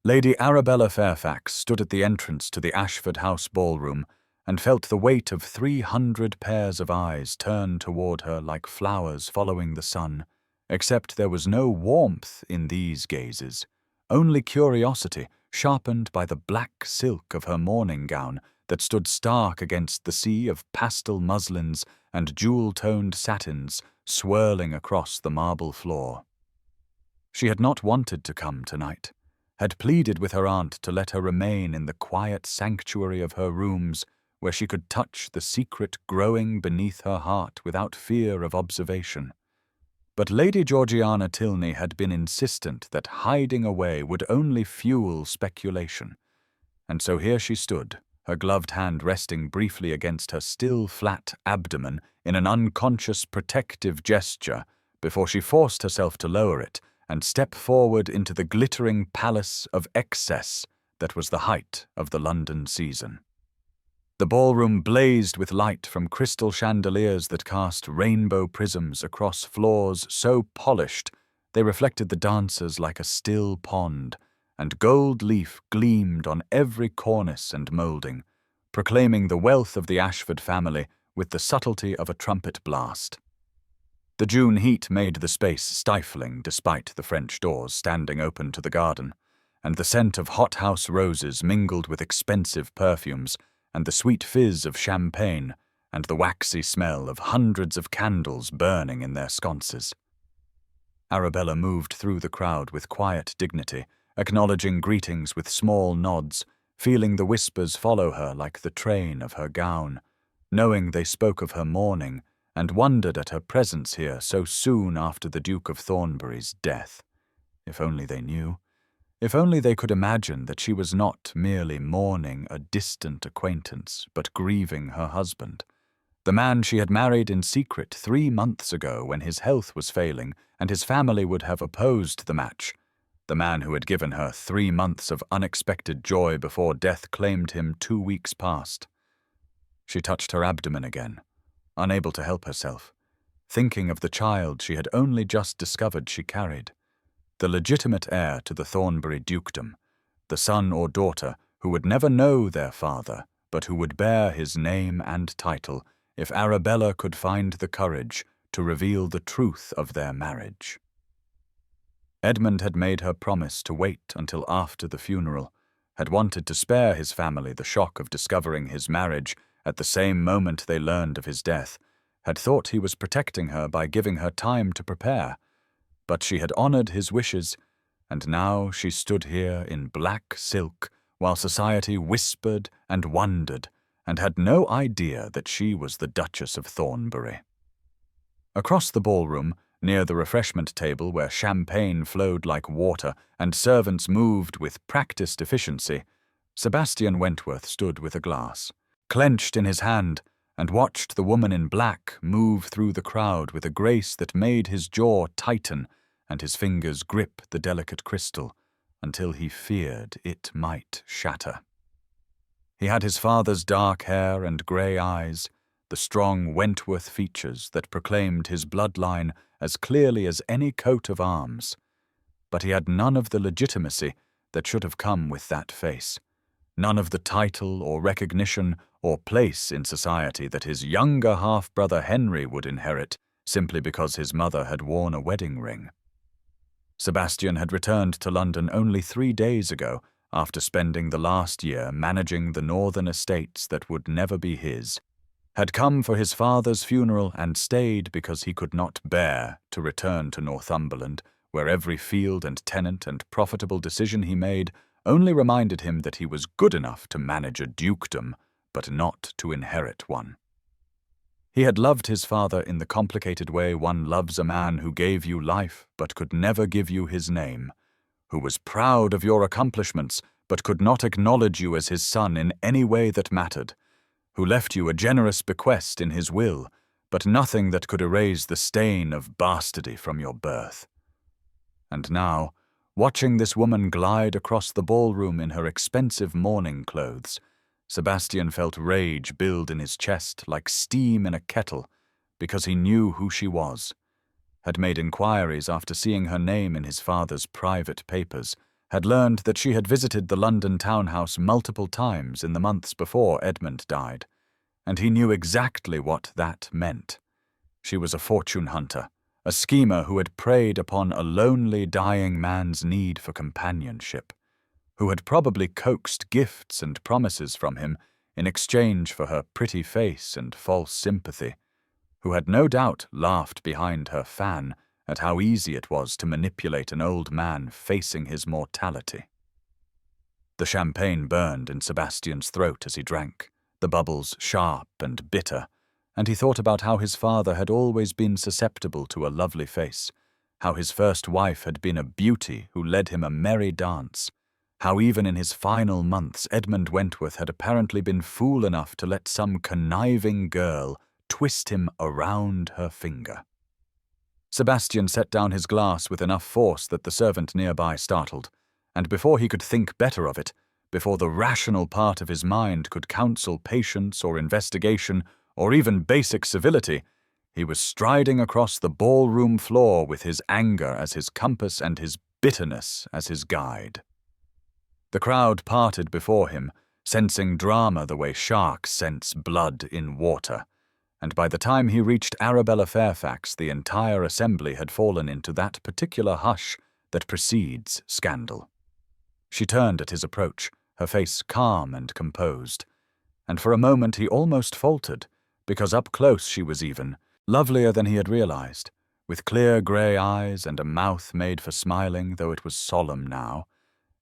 Lady Arabella Fairfax stood at the entrance to the Ashford House ballroom and felt the weight of 300 pairs of eyes turn toward her like flowers following the sun, except there was no warmth in these gazes, only curiosity sharpened by the black silk of her morning gown that stood stark against the sea of pastel muslins and jewel-toned satins swirling across the marble floor. She had not wanted to come tonight, had pleaded with her aunt to let her remain in the quiet sanctuary of her rooms where she could touch the secret growing beneath her heart without fear of observation. But Lady Georgiana Tilney had been insistent that hiding away would only fuel speculation, and so here she stood, her gloved hand resting briefly against her still flat abdomen in an unconscious protective gesture before she forced herself to lower it and step forward into the glittering palace of excess that was the height of the London season. The ballroom blazed with light from crystal chandeliers that cast rainbow prisms across floors so polished they reflected the dancers like a still pond, and gold leaf gleamed on every cornice and moulding, proclaiming the wealth of the Ashford family with the subtlety of a trumpet blast. The June heat made the space stifling despite the French doors standing open to the garden, and the scent of hothouse roses mingled with expensive perfumes and the sweet fizz of champagne and the waxy smell of hundreds of candles burning in their sconces. Arabella moved through the crowd with quiet dignity, acknowledging greetings with small nods, feeling the whispers follow her like the train of her gown, knowing they spoke of her mourning, and wondered at her presence here so soon after the Duke of Thornbury's death. If only they knew. If only they could imagine that she was not merely mourning a distant acquaintance, but grieving her husband, the man she had married in secret 3 months ago when his health was failing and his family would have opposed the match, the man who had given her 3 months of unexpected joy before death claimed him 2 weeks past. She touched her abdomen again, unable to help herself, thinking of the child she had only just discovered she carried, the legitimate heir to the Thornbury dukedom, the son or daughter who would never know their father, but who would bear his name and title if Arabella could find the courage to reveal the truth of their marriage. Edmund had made her promise to wait until after the funeral, had wanted to spare his family the shock of discovering his marriage at the same moment they learned of his death, had thought he was protecting her by giving her time to prepare. But she had honored his wishes, and now she stood here in black silk while society whispered and wondered, and had no idea that she was the Duchess of Thornbury. Across the ballroom, near the refreshment table where champagne flowed like water and servants moved with practiced efficiency, Sebastian Wentworth stood with a glass, clenched in his hand, and watched the woman in black move through the crowd with a grace that made his jaw tighten and his fingers grip the delicate crystal until he feared it might shatter. He had his father's dark hair and grey eyes, the strong Wentworth features that proclaimed his bloodline as clearly as any coat of arms. But he had none of the legitimacy that should have come with that face, none of the title or recognition or place in society that his younger half-brother Henry would inherit simply because his mother had worn a wedding ring. Sebastian had returned to London only 3 days ago after spending the last year managing the northern estates that would never be his, had come for his father's funeral and stayed because he could not bear to return to Northumberland, where every field and tenant and profitable decision he made only reminded him that he was good enough to manage a dukedom, but not to inherit one. He had loved his father in the complicated way one loves a man who gave you life but could never give you his name, who was proud of your accomplishments but could not acknowledge you as his son in any way that mattered, who left you a generous bequest in his will, but nothing that could erase the stain of bastardy from your birth. And now, watching this woman glide across the ballroom in her expensive mourning clothes, Sebastian felt rage build in his chest like steam in a kettle because he knew who she was, had made inquiries after seeing her name in his father's private papers, had learned that she had visited the London townhouse multiple times in the months before Edmund died, and he knew exactly what that meant. She was a fortune hunter, a schemer who had preyed upon a lonely, dying man's need for companionship, who had probably coaxed gifts and promises from him in exchange for her pretty face and false sympathy, who had no doubt laughed behind her fan at how easy it was to manipulate an old man facing his mortality. The champagne burned in Sebastian's throat as he drank, the bubbles sharp and bitter, and he thought about how his father had always been susceptible to a lovely face, how his first wife had been a beauty who led him a merry dance, how even in his final months Edmund Wentworth had apparently been fool enough to let some conniving girl twist him around her finger. Sebastian set down his glass with enough force that the servant nearby startled, and before he could think better of it, before the rational part of his mind could counsel patience or investigation or even basic civility, he was striding across the ballroom floor with his anger as his compass and his bitterness as his guide. The crowd parted before him, sensing drama the way sharks sense blood in water, and by the time he reached Arabella Fairfax, the entire assembly had fallen into that particular hush that precedes scandal. She turned at his approach, her face calm and composed, and for a moment he almost faltered, because up close she was even lovelier than he had realized, with clear grey eyes and a mouth made for smiling, though it was solemn now,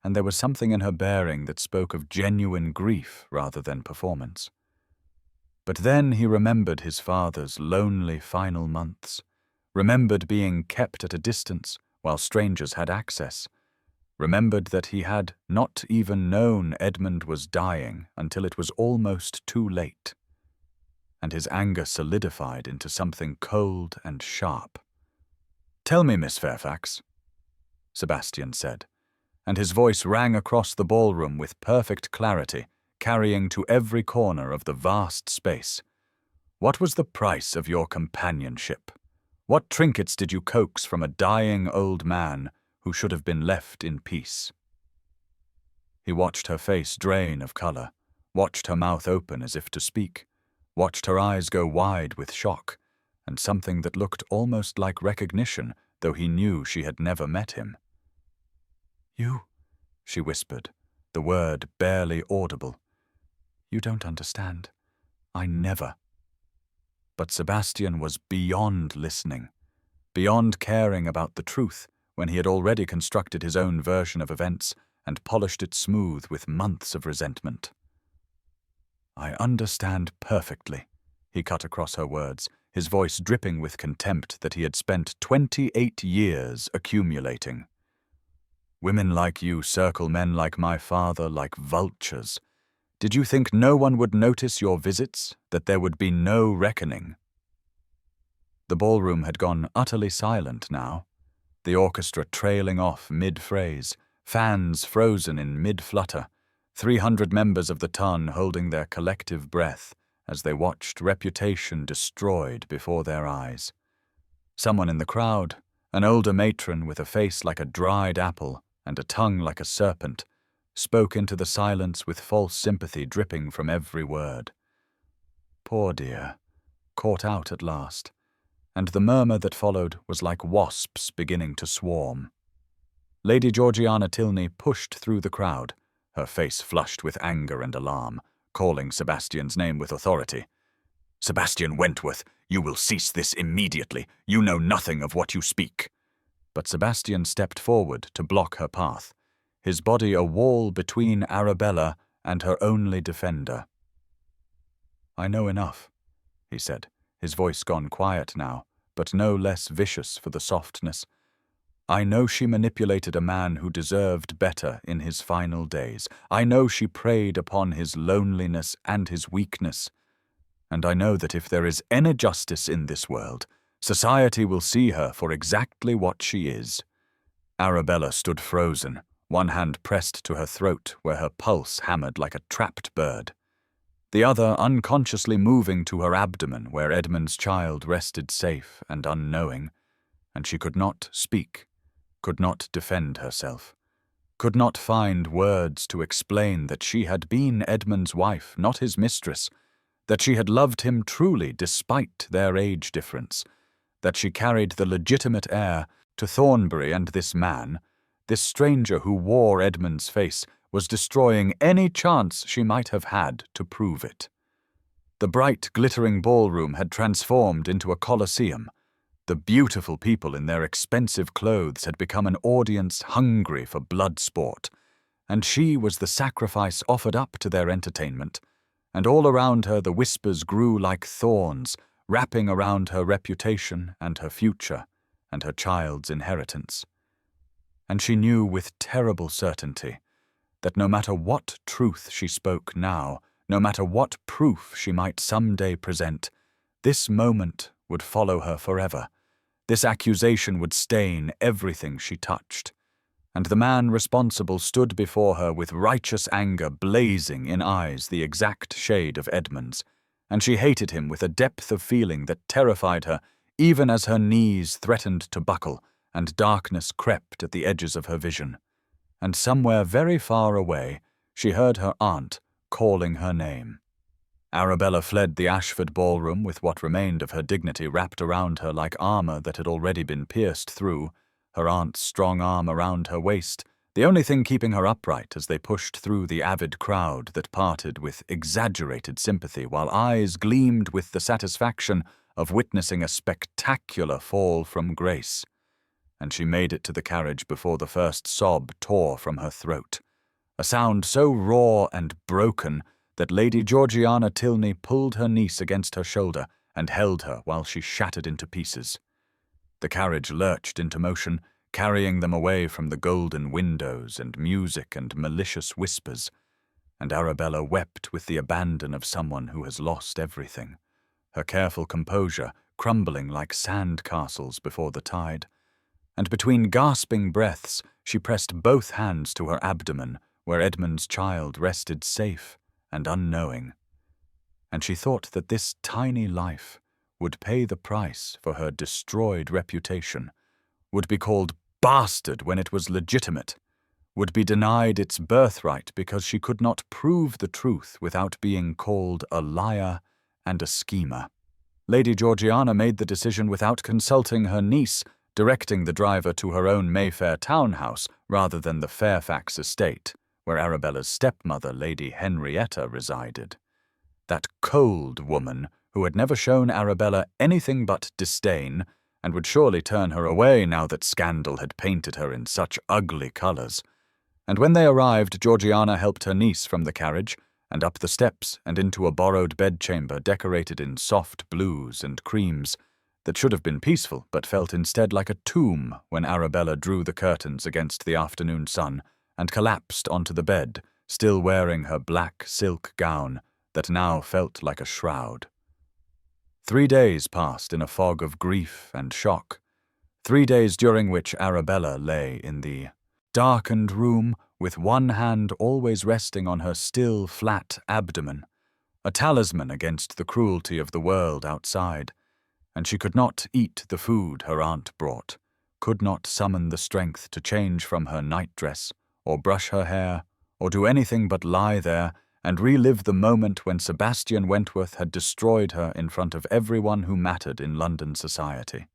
and there was something in her bearing that spoke of genuine grief rather than performance. But then he remembered his father's lonely final months, remembered being kept at a distance while strangers had access, remembered that he had not even known Edmund was dying until it was almost too late, and his anger solidified into something cold and sharp. "Tell me, Miss Fairfax," Sebastian said, and his voice rang across the ballroom with perfect clarity, carrying to every corner of the vast space. "What was the price of your companionship? What trinkets did you coax from a dying old man who should have been left in peace?" He watched her face drain of color, watched her mouth open as if to speak, watched her eyes go wide with shock, and something that looked almost like recognition, though he knew she had never met him. "You," she whispered, the word barely audible. "You don't understand. I never." But Sebastian was beyond listening, beyond caring about the truth when he had already constructed his own version of events and polished it smooth with months of resentment. "I understand perfectly," he cut across her words, his voice dripping with contempt that he had spent 28 years accumulating. "Women like you circle men like my father like vultures. Did you think no one would notice your visits, that there would be no reckoning?" The ballroom had gone utterly silent now, the orchestra trailing off mid-phrase, fans frozen in mid-flutter, 300 members of the ton holding their collective breath as they watched reputation destroyed before their eyes. Someone in the crowd, an older matron with a face like a dried apple and a tongue like a serpent, spoke into the silence with false sympathy dripping from every word. Poor dear, caught out at last, and the murmur that followed was like wasps beginning to swarm. Lady Georgiana Tilney pushed through the crowd, her face flushed with anger and alarm, calling Sebastian's name with authority. "Sebastian Wentworth, you will cease this immediately. You know nothing of what you speak." But Sebastian stepped forward to block her path, his body a wall between Arabella and her only defender. "I know enough," he said, his voice gone quiet now, but no less vicious for the softness. "I know she manipulated a man who deserved better in his final days. I know she preyed upon his loneliness and his weakness. And I know that if there is any justice in this world, society will see her for exactly what she is." Arabella stood frozen, one hand pressed to her throat where her pulse hammered like a trapped bird, the other unconsciously moving to her abdomen where Edmund's child rested safe and unknowing, and she could not speak, could not defend herself. could not find words to explain that she had been Edmund's wife, not his mistress, that she had loved him truly despite their age difference, that she carried the legitimate heir to Thornbury, and this man, this stranger who wore Edmund's face, was destroying any chance she might have had to prove it. The bright, glittering ballroom had transformed into a colosseum. The beautiful people in their expensive clothes had become an audience hungry for blood sport, and she was the sacrifice offered up to their entertainment, and all around her the whispers grew like thorns, wrapping around her reputation and her future and her child's inheritance. And she knew with terrible certainty that no matter what truth she spoke now, no matter what proof she might someday present, this moment would follow her forever. This accusation would stain everything she touched. And the man responsible stood before her with righteous anger blazing in eyes the exact shade of Edmund's, and she hated him with a depth of feeling that terrified her, even as her knees threatened to buckle and darkness crept at the edges of her vision. And somewhere very far away she heard her aunt calling her name. Arabella fled the Ashford ballroom with what remained of her dignity wrapped around her like armor that had already been pierced through, her aunt's strong arm around her waist, the only thing keeping her upright as they pushed through the avid crowd that parted with exaggerated sympathy, while eyes gleamed with the satisfaction of witnessing a spectacular fall from grace. And she made it to the carriage before the first sob tore from her throat, a sound so raw and broken that Lady Georgiana Tilney pulled her niece against her shoulder and held her while she shattered into pieces. The carriage lurched into motion, carrying them away from the golden windows and music and malicious whispers, and Arabella wept with the abandon of someone who has lost everything, her careful composure crumbling like sand castles before the tide. And between gasping breaths she pressed both hands to her abdomen where Edmund's child rested safe and unknowing. And she thought that this tiny life would pay the price for her destroyed reputation, would be called bastard when it was legitimate, would be denied its birthright because she could not prove the truth without being called a liar and a schemer. Lady Georgiana made the decision without consulting her niece, directing the driver to her own Mayfair townhouse rather than the Fairfax estate, where Arabella's stepmother, Lady Henrietta, resided. That cold woman who had never shown Arabella anything but disdain, and would surely turn her away now that scandal had painted her in such ugly colours. And when they arrived, Georgiana helped her niece from the carriage, and up the steps and into a borrowed bedchamber decorated in soft blues and creams, that should have been peaceful but felt instead like a tomb when Arabella drew the curtains against the afternoon sun and collapsed onto the bed, still wearing her black silk gown that now felt like a shroud. 3 days passed in a fog of grief and shock, 3 days during which Arabella lay in the darkened room with one hand always resting on her still flat abdomen, a talisman against the cruelty of the world outside, and she could not eat the food her aunt brought, could not summon the strength to change from her nightdress, or brush her hair, or do anything but lie there and relive the moment when Sebastian Wentworth had destroyed her in front of everyone who mattered in London society.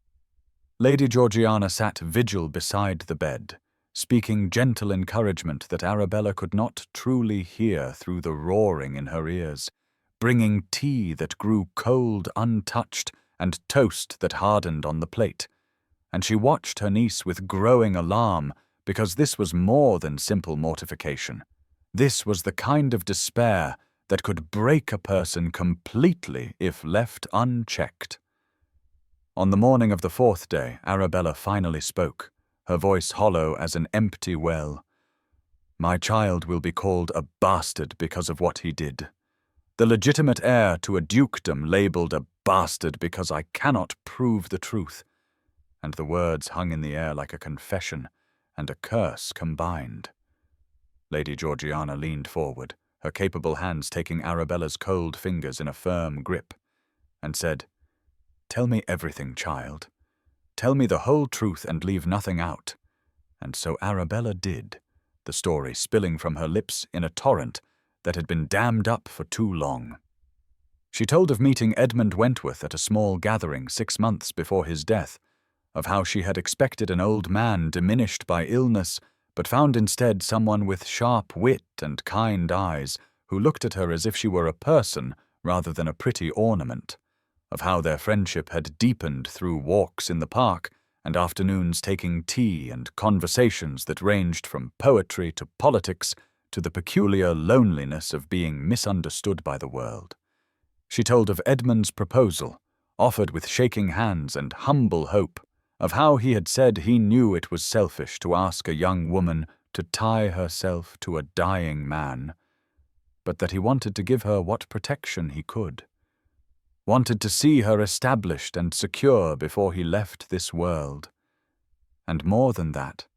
Lady Georgiana sat vigil beside the bed, speaking gentle encouragement that Arabella could not truly hear through the roaring in her ears, bringing tea that grew cold untouched and toast that hardened on the plate, and she watched her niece with growing alarm because this was more than simple mortification. This was the kind of despair that could break a person completely if left unchecked. On the morning of the 4th day, Arabella finally spoke, her voice hollow as an empty well. "My child will be called a bastard because of what he did. The legitimate heir to a dukedom labelled a bastard because I cannot prove the truth." And the words hung in the air like a confession and a curse combined. Lady Georgiana leaned forward, her capable hands taking Arabella's cold fingers in a firm grip, and said, "Tell me everything, child. Tell me the whole truth and leave nothing out." And so Arabella did, the story spilling from her lips in a torrent that had been dammed up for too long. She told of meeting Edmund Wentworth at a small gathering 6 months before his death, of how she had expected an old man diminished by illness, but found instead someone with sharp wit and kind eyes who looked at her as if she were a person rather than a pretty ornament, of how their friendship had deepened through walks in the park and afternoons taking tea and conversations that ranged from poetry to politics to the peculiar loneliness of being misunderstood by the world. She told of Edmund's proposal, offered with shaking hands and humble hope, of how he had said he knew it was selfish to ask a young woman to tie herself to a dying man, but that he wanted to give her what protection he could, wanted to see her established and secure before he left this world, and more than that,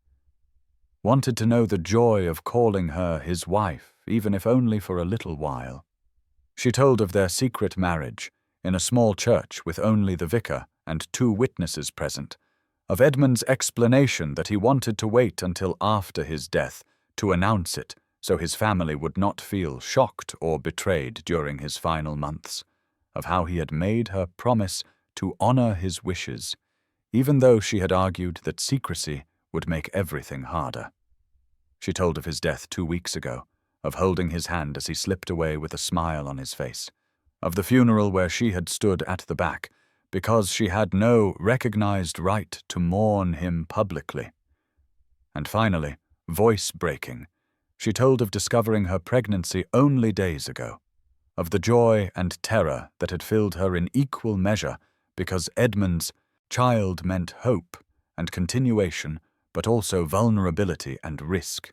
wanted to know the joy of calling her his wife, even if only for a little while. She told of their secret marriage, in a small church with only the vicar and 2 witnesses present, of Edmund's explanation that he wanted to wait until after his death to announce it so his family would not feel shocked or betrayed during his final months, of how he had made her promise to honor his wishes, even though she had argued that secrecy would make everything harder. She told of his death 2 weeks ago, of holding his hand as he slipped away with a smile on his face, of the funeral where she had stood at the back because she had no recognized right to mourn him publicly. And finally, voice-breaking, she told of discovering her pregnancy only days ago, of the joy and terror that had filled her in equal measure because Edmund's child meant hope and continuation, but also vulnerability and risk.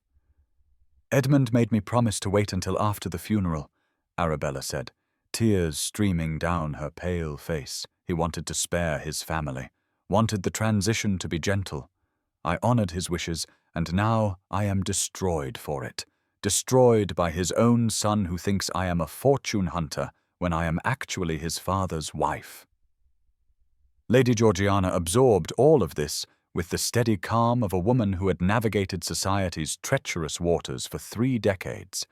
"Edmund made me promise to wait until after the funeral," Arabella said, tears streaming down her pale face. He wanted to spare his family, wanted the transition to be gentle. I honored his wishes, and now I am destroyed for it, destroyed by his own son who thinks I am a fortune hunter when I am actually his father's wife. Lady Georgiana absorbed all of this with the steady calm of a woman who had navigated society's treacherous waters for 3 decades,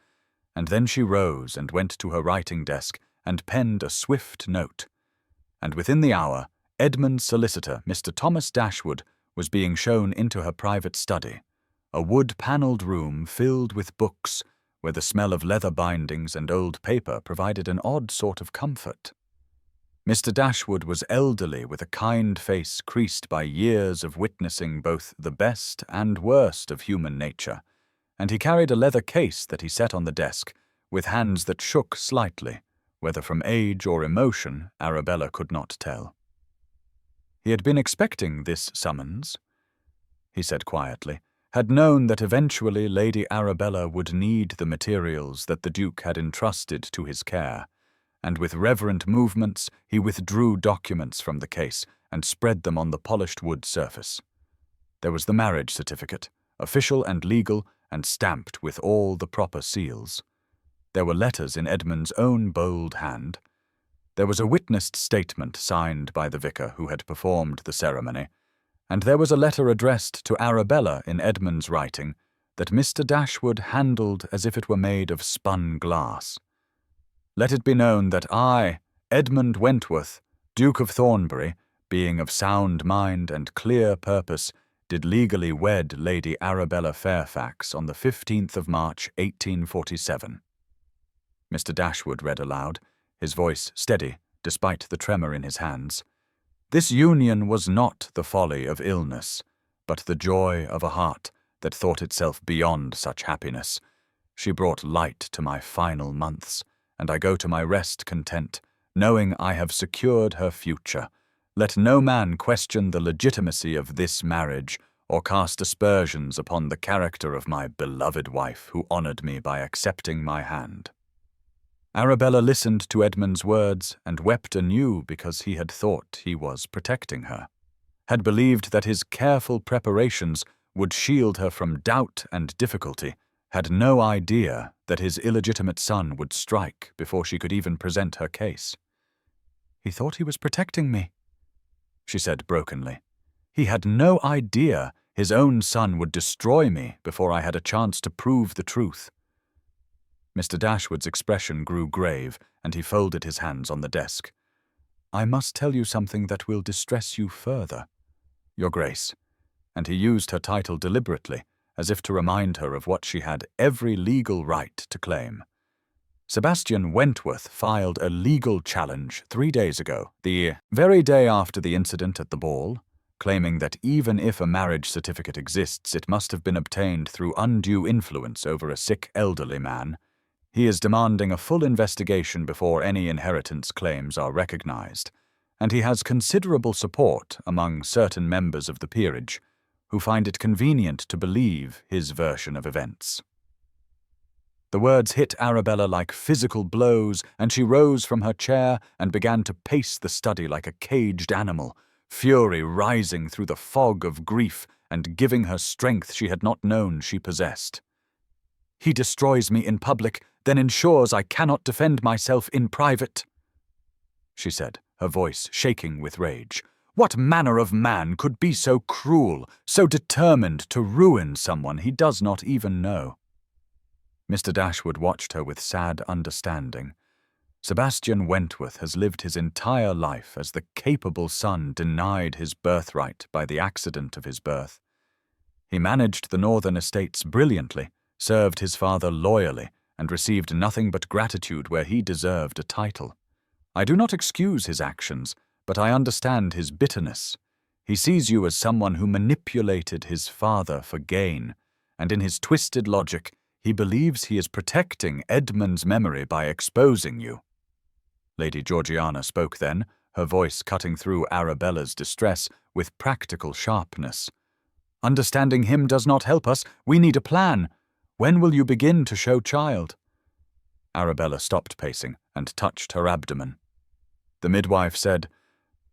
and then she rose and went to her writing desk and penned a swift note. And within the hour, Edmund's solicitor, Mr. Thomas Dashwood, was being shown into her private study, a wood-panelled room filled with books, where the smell of leather bindings and old paper provided an odd sort of comfort. Mr. Dashwood was elderly, with a kind face creased by years of witnessing both the best and worst of human nature, and he carried a leather case that he set on the desk, with hands that shook slightly, whether from age or emotion, Arabella could not tell. He had been expecting this summons, he said quietly, had known that eventually Lady Arabella would need the materials that the Duke had entrusted to his care, and with reverent movements he withdrew documents from the case and spread them on the polished wood surface. There was the marriage certificate, official and legal, and stamped with all the proper seals. There were letters in Edmund's own bold hand. There was a witnessed statement signed by the vicar who had performed the ceremony, and there was a letter addressed to Arabella in Edmund's writing that Mr. Dashwood handled as if it were made of spun glass. Let it be known that I, Edmund Wentworth, Duke of Thornbury, being of sound mind and clear purpose, did legally wed Lady Arabella Fairfax on the 15th of March, 1847. Mr. Dashwood read aloud, his voice steady despite the tremor in his hands. This union was not the folly of illness, but the joy of a heart that thought itself beyond such happiness. She brought light to my final months, and I go to my rest content, knowing I have secured her future. Let no man question the legitimacy of this marriage, or cast aspersions upon the character of my beloved wife who honored me by accepting my hand. Arabella listened to Edmund's words and wept anew because he had thought he was protecting her, had believed that his careful preparations would shield her from doubt and difficulty, had no idea that his illegitimate son would strike before she could even present her case. "He thought he was protecting me," she said brokenly. "He had no idea His own son would destroy me before I had a chance to prove the truth. Mr. Dashwood's expression grew grave, and he folded his hands on the desk. "I must tell you something that will distress you further, Your Grace," and he used her title deliberately, as if to remind her of what she had every legal right to claim. Sebastian Wentworth filed a legal challenge 3 days ago, the very day after the incident at the ball, claiming that even if a marriage certificate exists, it must have been obtained through undue influence over a sick elderly man. He is demanding a full investigation before any inheritance claims are recognized, and he has considerable support among certain members of the peerage, who find it convenient to believe his version of events. The words hit Arabella like physical blows, and she rose from her chair and began to pace the study like a caged animal, fury rising through the fog of grief and giving her strength she had not known she possessed. "He destroys me in public, then ensures I cannot defend myself in private," she said, her voice shaking with rage. "What manner of man could be so cruel, so determined to ruin someone he does not even know?" Mr. Dashwood watched her with sad understanding. Sebastian Wentworth has lived his entire life as the capable son denied his birthright by the accident of his birth. He managed the northern estates brilliantly, served his father loyally, and received nothing but gratitude where he deserved a title. I do not excuse his actions, but I understand his bitterness. He sees you as someone who manipulated his father for gain, and in his twisted logic, he believes he is protecting Edmund's memory by exposing you. Lady Georgiana spoke then, her voice cutting through Arabella's distress with practical sharpness. "Understanding him does not help us. We need a plan. When will you begin to show child?" Arabella stopped pacing and touched her abdomen. The midwife said,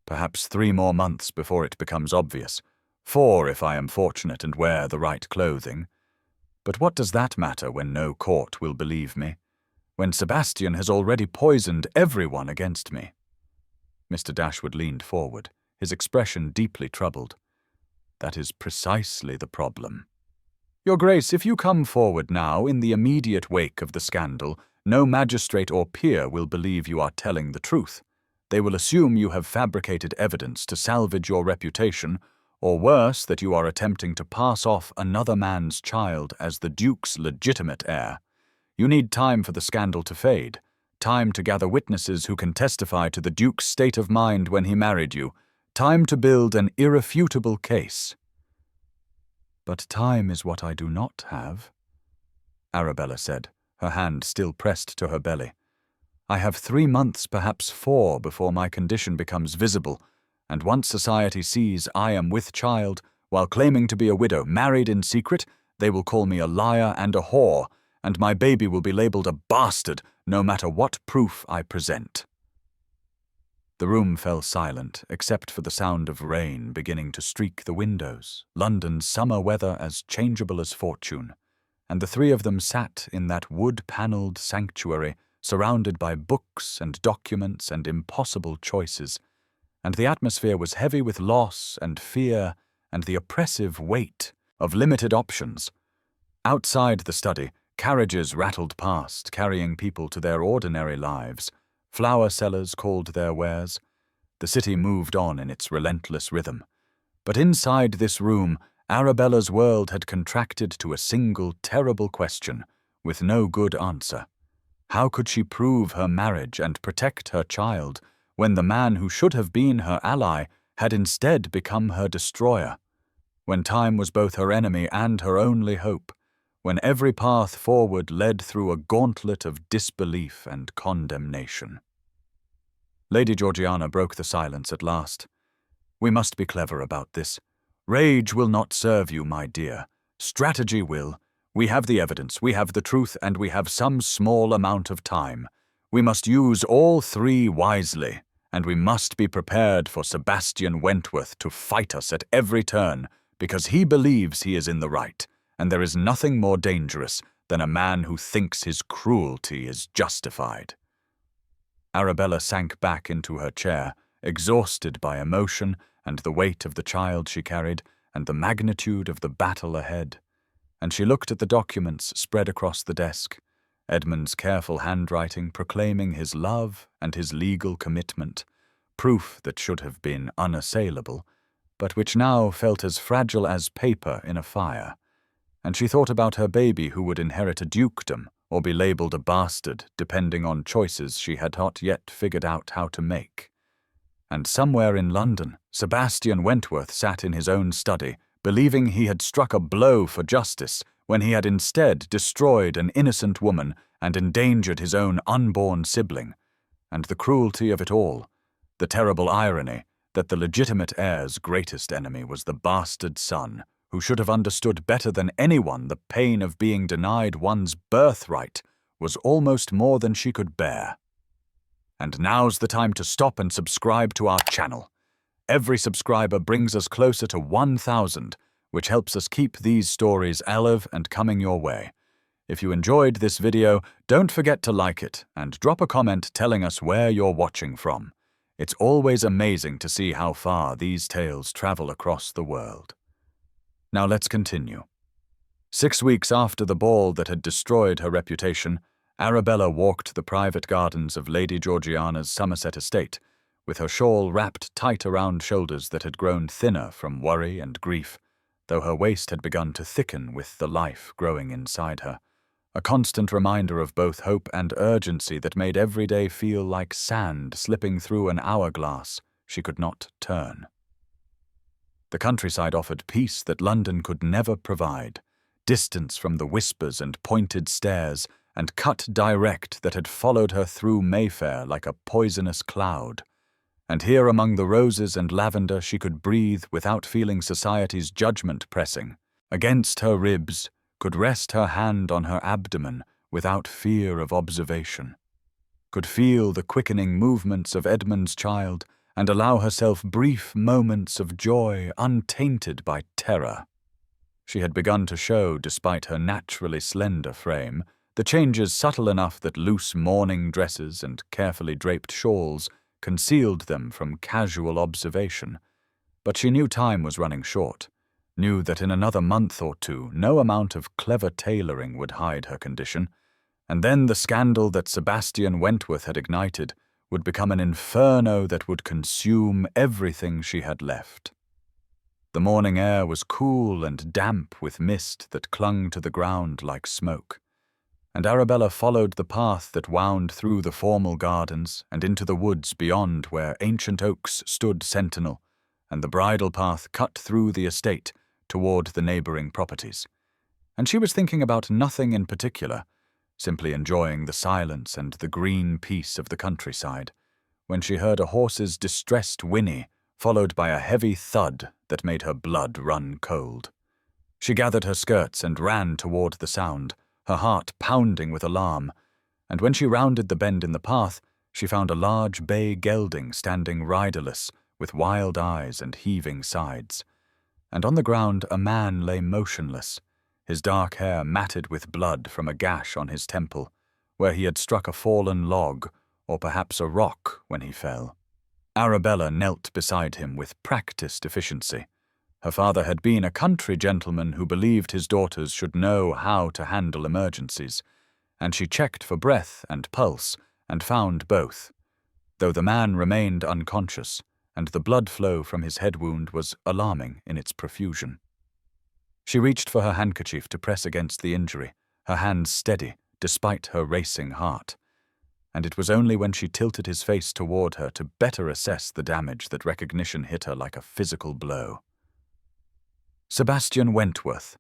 "Perhaps 3 more months before it becomes obvious. 4 if I am fortunate and wear the right clothing. But what does that matter when no court will believe me? When Sebastian has already poisoned everyone against me?" Mr. Dashwood leaned forward, his expression deeply troubled. "That is precisely the problem. Your Grace, if you come forward now in the immediate wake of the scandal, no magistrate or peer will believe you are telling the truth. They will assume you have fabricated evidence to salvage your reputation, or worse, that you are attempting to pass off another man's child as the Duke's legitimate heir. You need time for the scandal to fade, time to gather witnesses who can testify to the Duke's state of mind when he married you, time to build an irrefutable case." "But time is what I do not have," Arabella said, her hand still pressed to her belly. "I have 3 months, perhaps 4, before my condition becomes visible, and once society sees I am with child, while claiming to be a widow, married in secret, they will call me a liar and a whore, and my baby will be labelled a bastard, no matter what proof I present." The room fell silent, except for the sound of rain beginning to streak the windows, London's summer weather as changeable as fortune, and the 3 of them sat in that wood-panelled sanctuary, surrounded by books and documents and impossible choices, and the atmosphere was heavy with loss and fear and the oppressive weight of limited options. Outside the study, carriages rattled past, carrying people to their ordinary lives. Flower sellers called their wares. The city moved on in its relentless rhythm. But inside this room, Arabella's world had contracted to a single terrible question, with no good answer. How could she prove her marriage and protect her child when the man who should have been her ally had instead become her destroyer? When time was both her enemy and her only hope? When every path forward led through a gauntlet of disbelief and condemnation? Lady Georgiana broke the silence at last. "We must be clever about this. Rage will not serve you, my dear. Strategy will. We have the evidence, we have the truth, and we have some small amount of time. We must use all 3 wisely, and we must be prepared for Sebastian Wentworth to fight us at every turn, because he believes he is in the right, and there is nothing more dangerous than a man who thinks his cruelty is justified." Arabella sank back into her chair, exhausted by emotion and the weight of the child she carried, and the magnitude of the battle ahead. And she looked at the documents spread across the desk, Edmund's careful handwriting proclaiming his love and his legal commitment, proof that should have been unassailable, but which now felt as fragile as paper in a fire. And she thought about her baby who would inherit a dukedom or be labelled a bastard, depending on choices she had not yet figured out how to make. And somewhere in London, Sebastian Wentworth sat in his own study, believing he had struck a blow for justice, when he had instead destroyed an innocent woman and endangered his own unborn sibling. And the cruelty of it all, the terrible irony that the legitimate heir's greatest enemy was the bastard son, who should have understood better than anyone the pain of being denied one's birthright, was almost more than she could bear. And now's the time to stop and subscribe to our channel. Every subscriber brings us closer to 1,000, which helps us keep these stories alive and coming your way. If you enjoyed this video, don't forget to like it and drop a comment telling us where you're watching from. It's always amazing to see how far these tales travel across the world. Now let's continue. 6 weeks after the ball that had destroyed her reputation, Arabella walked the private gardens of Lady Georgiana's Somerset estate, with her shawl wrapped tight around shoulders that had grown thinner from worry and grief, though her waist had begun to thicken with the life growing inside her, a constant reminder of both hope and urgency that made every day feel like sand slipping through an hourglass she could not turn. The countryside offered peace that London could never provide, distance from the whispers and pointed stares, and cut direct that had followed her through Mayfair like a poisonous cloud. And here among the roses and lavender she could breathe without feeling society's judgment pressing. Against her ribs, could rest her hand on her abdomen without fear of observation. Could feel the quickening movements of Edmund's child and allow herself brief moments of joy untainted by terror. She had begun to show, despite her naturally slender frame, the changes subtle enough that loose mourning dresses and carefully draped shawls concealed them from casual observation. But she knew time was running short, knew that in another month or two no amount of clever tailoring would hide her condition, and then the scandal that Sebastian Wentworth had ignited would become an inferno that would consume everything she had left. The morning air was cool and damp with mist that clung to the ground like smoke, and Arabella followed the path that wound through the formal gardens and into the woods beyond where ancient oaks stood sentinel, and the bridle path cut through the estate toward the neighbouring properties. And she was thinking about nothing in particular, simply enjoying the silence and the green peace of the countryside, when she heard a horse's distressed whinny, followed by a heavy thud that made her blood run cold. She gathered her skirts and ran toward the sound, her heart pounding with alarm, and when she rounded the bend in the path, she found a large bay gelding standing riderless, with wild eyes and heaving sides. And on the ground a man lay motionless, his dark hair matted with blood from a gash on his temple, where he had struck a fallen log, or perhaps a rock when he fell. Arabella knelt beside him with practiced efficiency. Her father had been a country gentleman who believed his daughters should know how to handle emergencies, and she checked for breath and pulse, and found both, though the man remained unconscious, and the blood flow from his head wound was alarming in its profusion. She reached for her handkerchief to press against the injury, her hands steady despite her racing heart, and it was only when she tilted his face toward her to better assess the damage that recognition hit her like a physical blow. Sebastian Wentworth,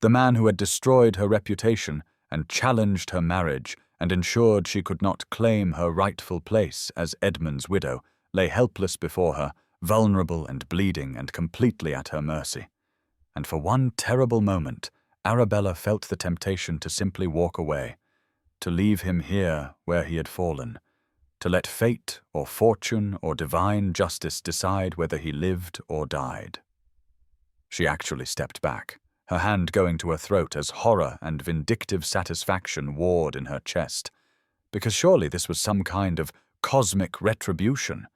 the man who had destroyed her reputation and challenged her marriage and ensured she could not claim her rightful place as Edmund's widow, lay helpless before her, vulnerable and bleeding and completely at her mercy. And for one terrible moment, Arabella felt the temptation to simply walk away, to leave him here where he had fallen, to let fate or fortune or divine justice decide whether he lived or died. She actually stepped back, her hand going to her throat as horror and vindictive satisfaction warred in her chest, because surely this was some kind of cosmic retribution.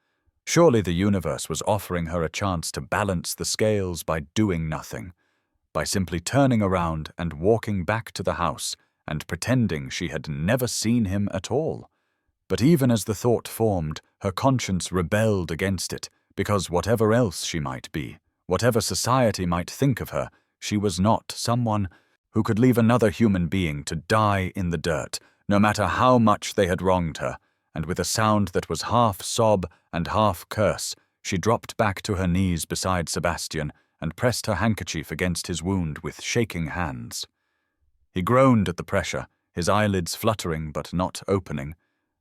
Surely the universe was offering her a chance to balance the scales by doing nothing, by simply turning around and walking back to the house and pretending she had never seen him at all. But even as the thought formed, her conscience rebelled against it, because whatever else she might be, whatever society might think of her, she was not someone who could leave another human being to die in the dirt, no matter how much they had wronged her. And with a sound that was half sob and half curse, she dropped back to her knees beside Sebastian and pressed her handkerchief against his wound with shaking hands. He groaned at the pressure, his eyelids fluttering but not opening,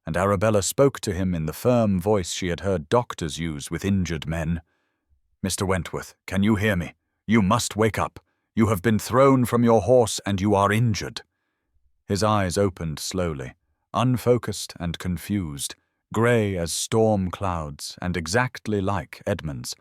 and Arabella spoke to him in the firm voice she had heard doctors use with injured men. "Mr. Wentworth, can you hear me? You must wake up. You have been thrown from your horse and you are injured." His eyes opened slowly, unfocused and confused, grey as storm clouds and exactly like Edmund's,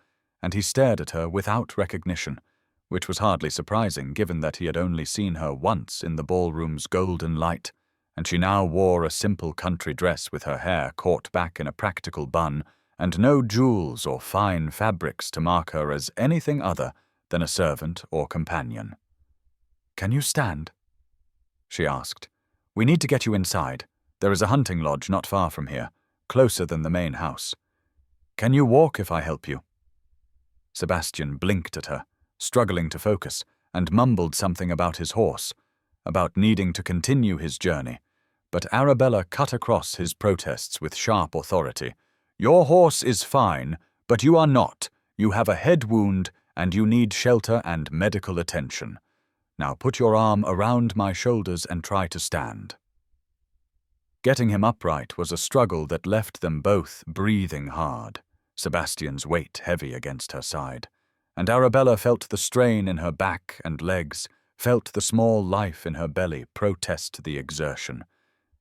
and he stared at her without recognition, which was hardly surprising given that he had only seen her once in the ballroom's golden light, and she now wore a simple country dress with her hair caught back in a practical bun, and no jewels or fine fabrics to mark her as anything other than a servant or companion. "Can you stand?" she asked. "We need to get you inside. There is a hunting lodge not far from here, closer than the main house. Can you walk if I help you?" Sebastian blinked at her, struggling to focus, and mumbled something about his horse, about needing to continue his journey. But Arabella cut across his protests with sharp authority. "Your horse is fine, but you are not. You have a head wound, and you need shelter and medical attention. Now put your arm around my shoulders and try to stand." Getting him upright was a struggle that left them both breathing hard, Sebastian's weight heavy against her side, and Arabella felt the strain in her back and legs, felt the small life in her belly protest the exertion,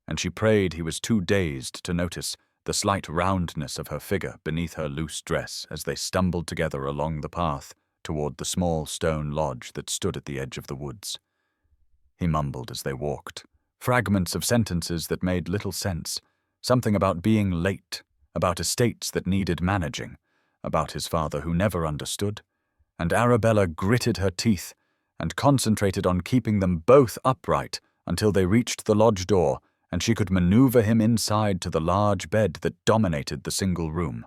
and she prayed he was too dazed to notice the slight roundness of her figure beneath her loose dress as they stumbled together along the path toward the small stone lodge that stood at the edge of the woods. He mumbled as they walked, fragments of sentences that made little sense, something about being late, about estates that needed managing, about his father who never understood, and Arabella gritted her teeth and concentrated on keeping them both upright until they reached the lodge door and she could maneuver him inside to the large bed that dominated the single room.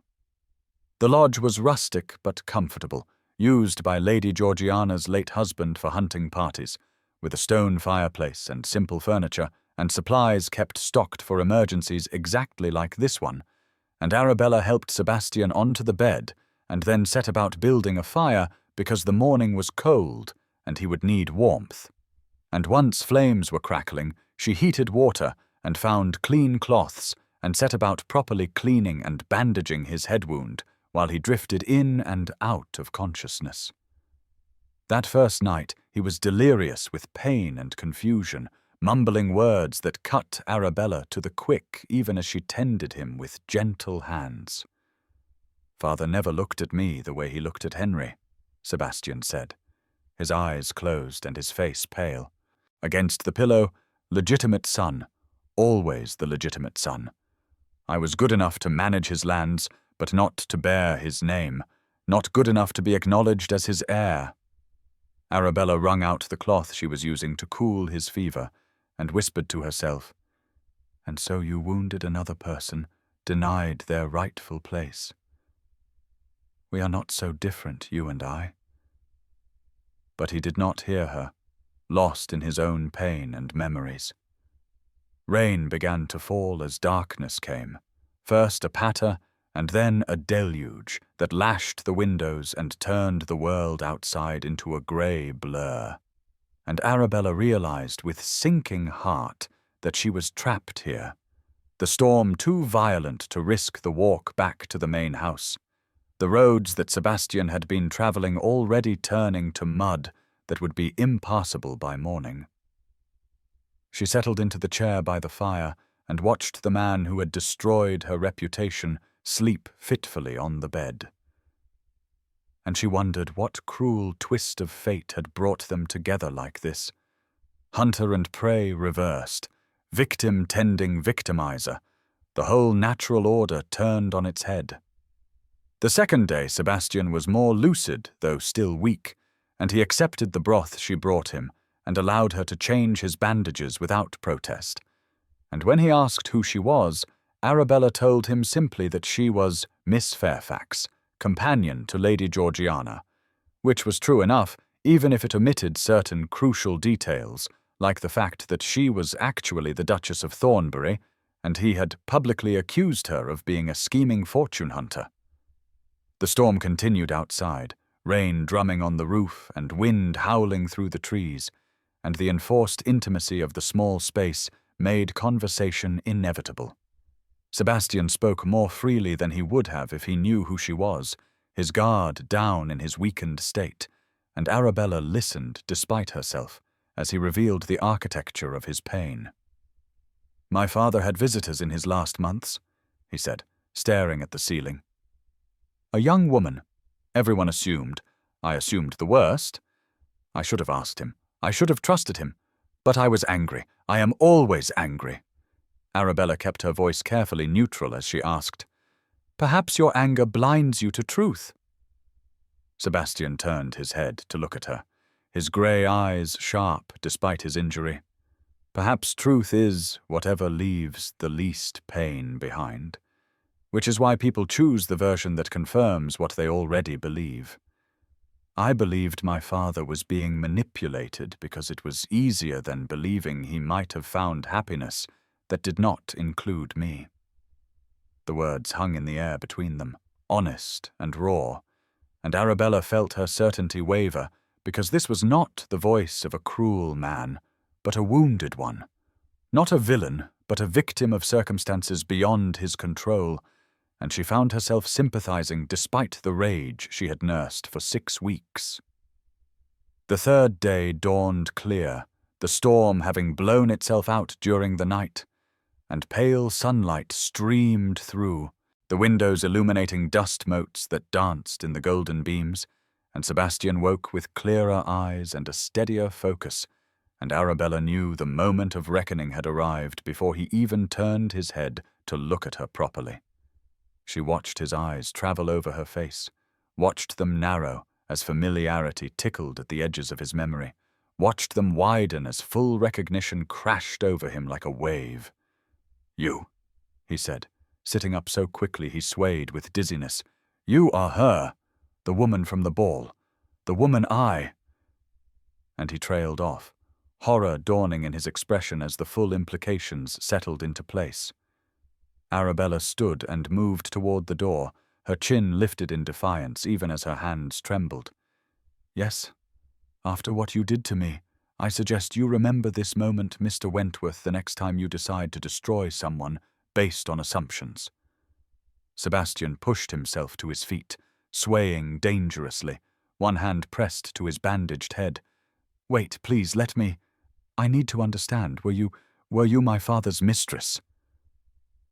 The lodge was rustic but comfortable, used by Lady Georgiana's late husband for hunting parties, with a stone fireplace and simple furniture, and supplies kept stocked for emergencies exactly like this one, and Arabella helped Sebastian onto the bed and then set about building a fire because the morning was cold and he would need warmth. And once flames were crackling, she heated water and found clean cloths and set about properly cleaning and bandaging his head wound while he drifted in and out of consciousness. That first night he was delirious with pain and confusion, mumbling words that cut Arabella to the quick even as she tended him with gentle hands. "Father never looked at me the way he looked at Henry," Sebastian said, his eyes closed and his face pale. Against the pillow, legitimate son, always the legitimate son. I was good enough to manage his lands, but not to bear his name, not good enough to be acknowledged as his heir. Arabella wrung out the cloth she was using to cool his fever, and whispered to herself, "And so you wounded another person, denied their rightful place. We are not so different, you and I." But he did not hear her, lost in his own pain and memories. Rain began to fall as darkness came, first a patter and then a deluge that lashed the windows and turned the world outside into a grey blur. And Arabella realized with sinking heart that she was trapped here, the storm too violent to risk the walk back to the main house, the roads that Sebastian had been traveling already turning to mud that would be impassable by morning. She settled into the chair by the fire and watched the man who had destroyed her reputation sleep fitfully on the bed. And she wondered what cruel twist of fate had brought them together like this. Hunter and prey reversed, victim tending victimizer, the whole natural order turned on its head. The second day, Sebastian was more lucid, though still weak, and he accepted the broth she brought him and allowed her to change his bandages without protest. And when he asked who she was, Arabella told him simply that she was Miss Fairfax, companion to Lady Georgiana, which was true enough, even if it omitted certain crucial details, like the fact that she was actually the Duchess of Thornbury, and he had publicly accused her of being a scheming fortune hunter. The storm continued outside, rain drumming on the roof and wind howling through the trees, and the enforced intimacy of the small space made conversation inevitable. Sebastian spoke more freely than he would have if he knew who she was, his guard down in his weakened state, and Arabella listened despite herself as he revealed the architecture of his pain. "My father had visitors in his last months," he said, staring at the ceiling. "A young woman. Everyone assumed. I assumed the worst. I should have asked him. I should have trusted him. But I was angry. I am always angry." Arabella kept her voice carefully neutral as she asked, "Perhaps your anger blinds you to truth." Sebastian turned his head to look at her, his grey eyes sharp despite his injury. Perhaps truth is whatever leaves the least pain behind, which is why people choose the version that confirms what they already believe. I believed my father was being manipulated because it was easier than believing he might have found happiness that did not include me. The words hung in the air between them, honest and raw, and Arabella felt her certainty waver because this was not the voice of a cruel man, but a wounded one. Not a villain, but a victim of circumstances beyond his control, and she found herself sympathizing despite the rage she had nursed for 6 weeks. The third day dawned clear, the storm having blown itself out during the night, and pale sunlight streamed through, the windows illuminating dust motes that danced in the golden beams, and Sebastian woke with clearer eyes and a steadier focus, and Arabella knew the moment of reckoning had arrived before he even turned his head to look at her properly. She watched his eyes travel over her face, watched them narrow as familiarity tickled at the edges of his memory, watched them widen as full recognition crashed over him like a wave. "You," he said, sitting up so quickly he swayed with dizziness. "You are her, the woman from the ball, the woman I—" And he trailed off, horror dawning in his expression as the full implications settled into place. Arabella stood and moved toward the door, her chin lifted in defiance even as her hands trembled. "Yes, after what you did to me, I suggest you remember this moment, Mr. Wentworth, the next time you decide to destroy someone based on assumptions." Sebastian pushed himself to his feet, swaying dangerously, one hand pressed to his bandaged head. "Wait, please, let me— I need to understand. Were you my father's mistress?"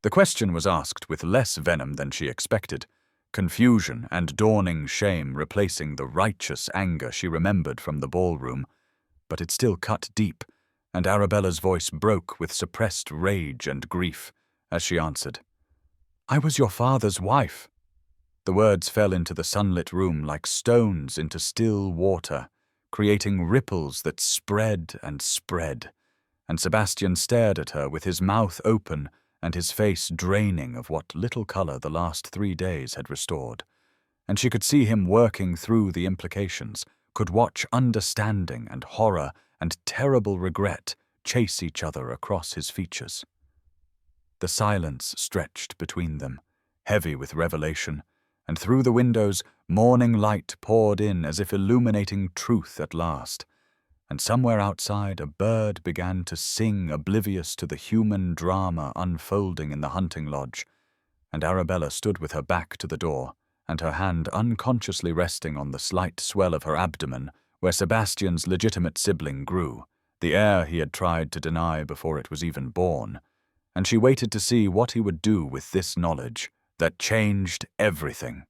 The question was asked with less venom than she expected, confusion and dawning shame replacing the righteous anger she remembered from the ballroom, but it still cut deep, and Arabella's voice broke with suppressed rage and grief as she answered, "I was your father's wife." The words fell into the sunlit room like stones into still water, creating ripples that spread and spread, and Sebastian stared at her with his mouth open and his face draining of what little color the last 3 days had restored, and she could see him working through the implications, could watch understanding and horror and terrible regret chase each other across his features. The silence stretched between them, heavy with revelation, and through the windows morning light poured in as if illuminating truth at last, and somewhere outside a bird began to sing oblivious to the human drama unfolding in the hunting lodge, and Arabella stood with her back to the door, and her hand unconsciously resting on the slight swell of her abdomen where Sebastian's legitimate sibling grew, the heir he had tried to deny before it was even born, and she waited to see what he would do with this knowledge that changed everything.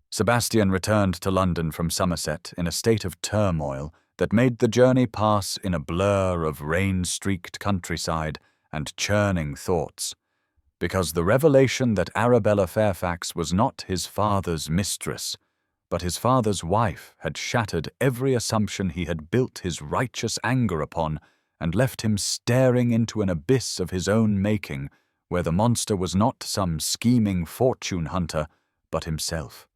Sebastian returned to London from Somerset in a state of turmoil that made the journey pass in a blur of rain-streaked countryside and churning thoughts. because the revelation that Arabella Fairfax was not his father's mistress, but his father's wife, had shattered every assumption he had built his righteous anger upon and left him staring into an abyss of his own making, where the monster was not some scheming fortune hunter, but himself.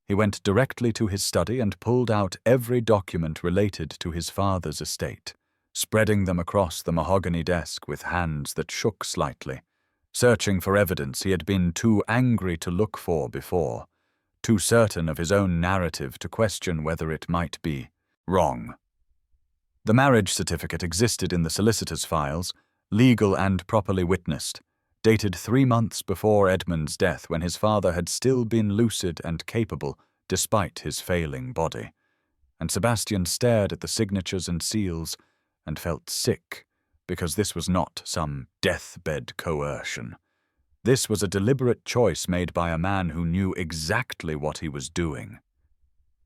He went directly to his study and pulled out every document related to his father's estate, spreading them across the mahogany desk with hands that shook slightly, searching for evidence he had been too angry to look for before, too certain of his own narrative to question whether it might be wrong. The marriage certificate existed in the solicitor's files, legal and properly witnessed, dated 3 months before Edmund's death, when his father had still been lucid and capable despite his failing body, and Sebastian stared at the signatures and seals and felt sick, because this was not some deathbed coercion. This was a deliberate choice made by a man who knew exactly what he was doing.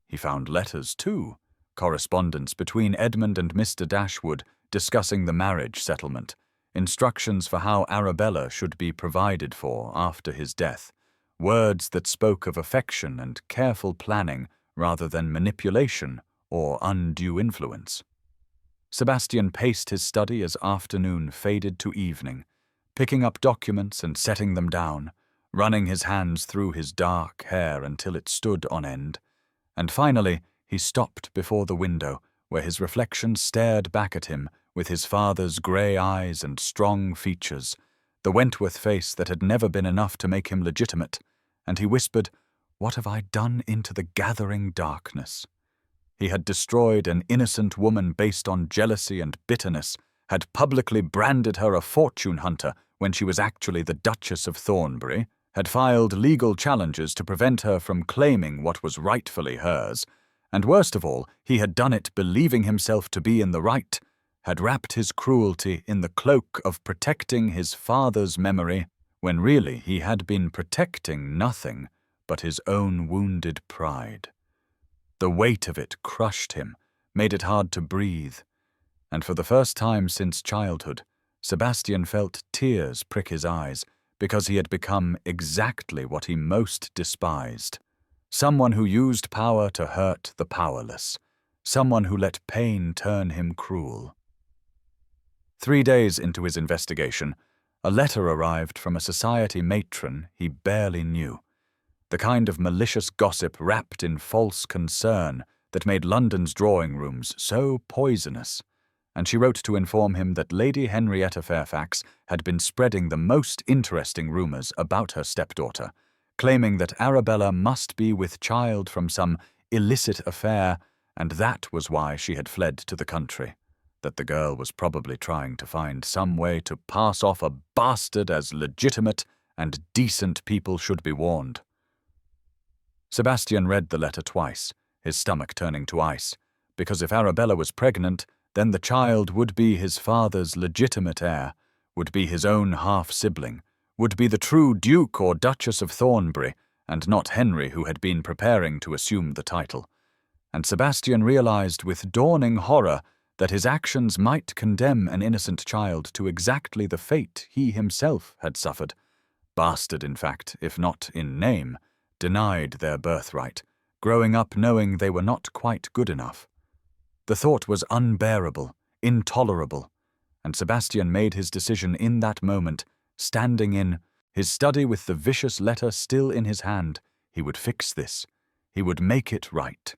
He found letters, too, correspondence between Edmund and Mr. Dashwood discussing the marriage settlement, instructions for how Arabella should be provided for after his death, words that spoke of affection and careful planning rather than manipulation or undue influence. Sebastian paced his study as afternoon faded to evening, picking up documents and setting them down, running his hands through his dark hair until it stood on end, and finally he stopped before the window, where his reflection stared back at him with his father's grey eyes and strong features, the Wentworth face that had never been enough to make him legitimate, and he whispered, "What have I done into the gathering darkness?" He had destroyed an innocent woman based on jealousy and bitterness, had publicly branded her a fortune hunter when she was actually the Duchess of Thornbury, had filed legal challenges to prevent her from claiming what was rightfully hers, and worst of all, he had done it believing himself to be in the right, had wrapped his cruelty in the cloak of protecting his father's memory, when really he had been protecting nothing but his own wounded pride. The weight of it crushed him, made it hard to breathe, and for the first time since childhood, Sebastian felt tears prick his eyes because he had become exactly what he most despised. Someone who used power to hurt the powerless. Someone who let pain turn him cruel. 3 days into his investigation, a letter arrived from a society matron he barely knew. The kind of malicious gossip wrapped in false concern that made London's drawing rooms so poisonous, and she wrote to inform him that Lady Henrietta Fairfax had been spreading the most interesting rumours about her stepdaughter, claiming that Arabella must be with child from some illicit affair, and that was why she had fled to the country, that the girl was probably trying to find some way to pass off a bastard as legitimate, and decent people should be warned. Sebastian read the letter twice, his stomach turning to ice, because if Arabella was pregnant, then the child would be his father's legitimate heir, would be his own half-sibling, would be the true Duke or Duchess of Thornbury, and not Henry, who had been preparing to assume the title. And Sebastian realized with dawning horror that his actions might condemn an innocent child to exactly the fate he himself had suffered. Bastard, in fact, if not in name, denied their birthright, growing up knowing they were not quite good enough. The thought was unbearable, intolerable, and Sebastian made his decision in that moment, standing in his study with the vicious letter still in his hand. He would fix this. He would make it right.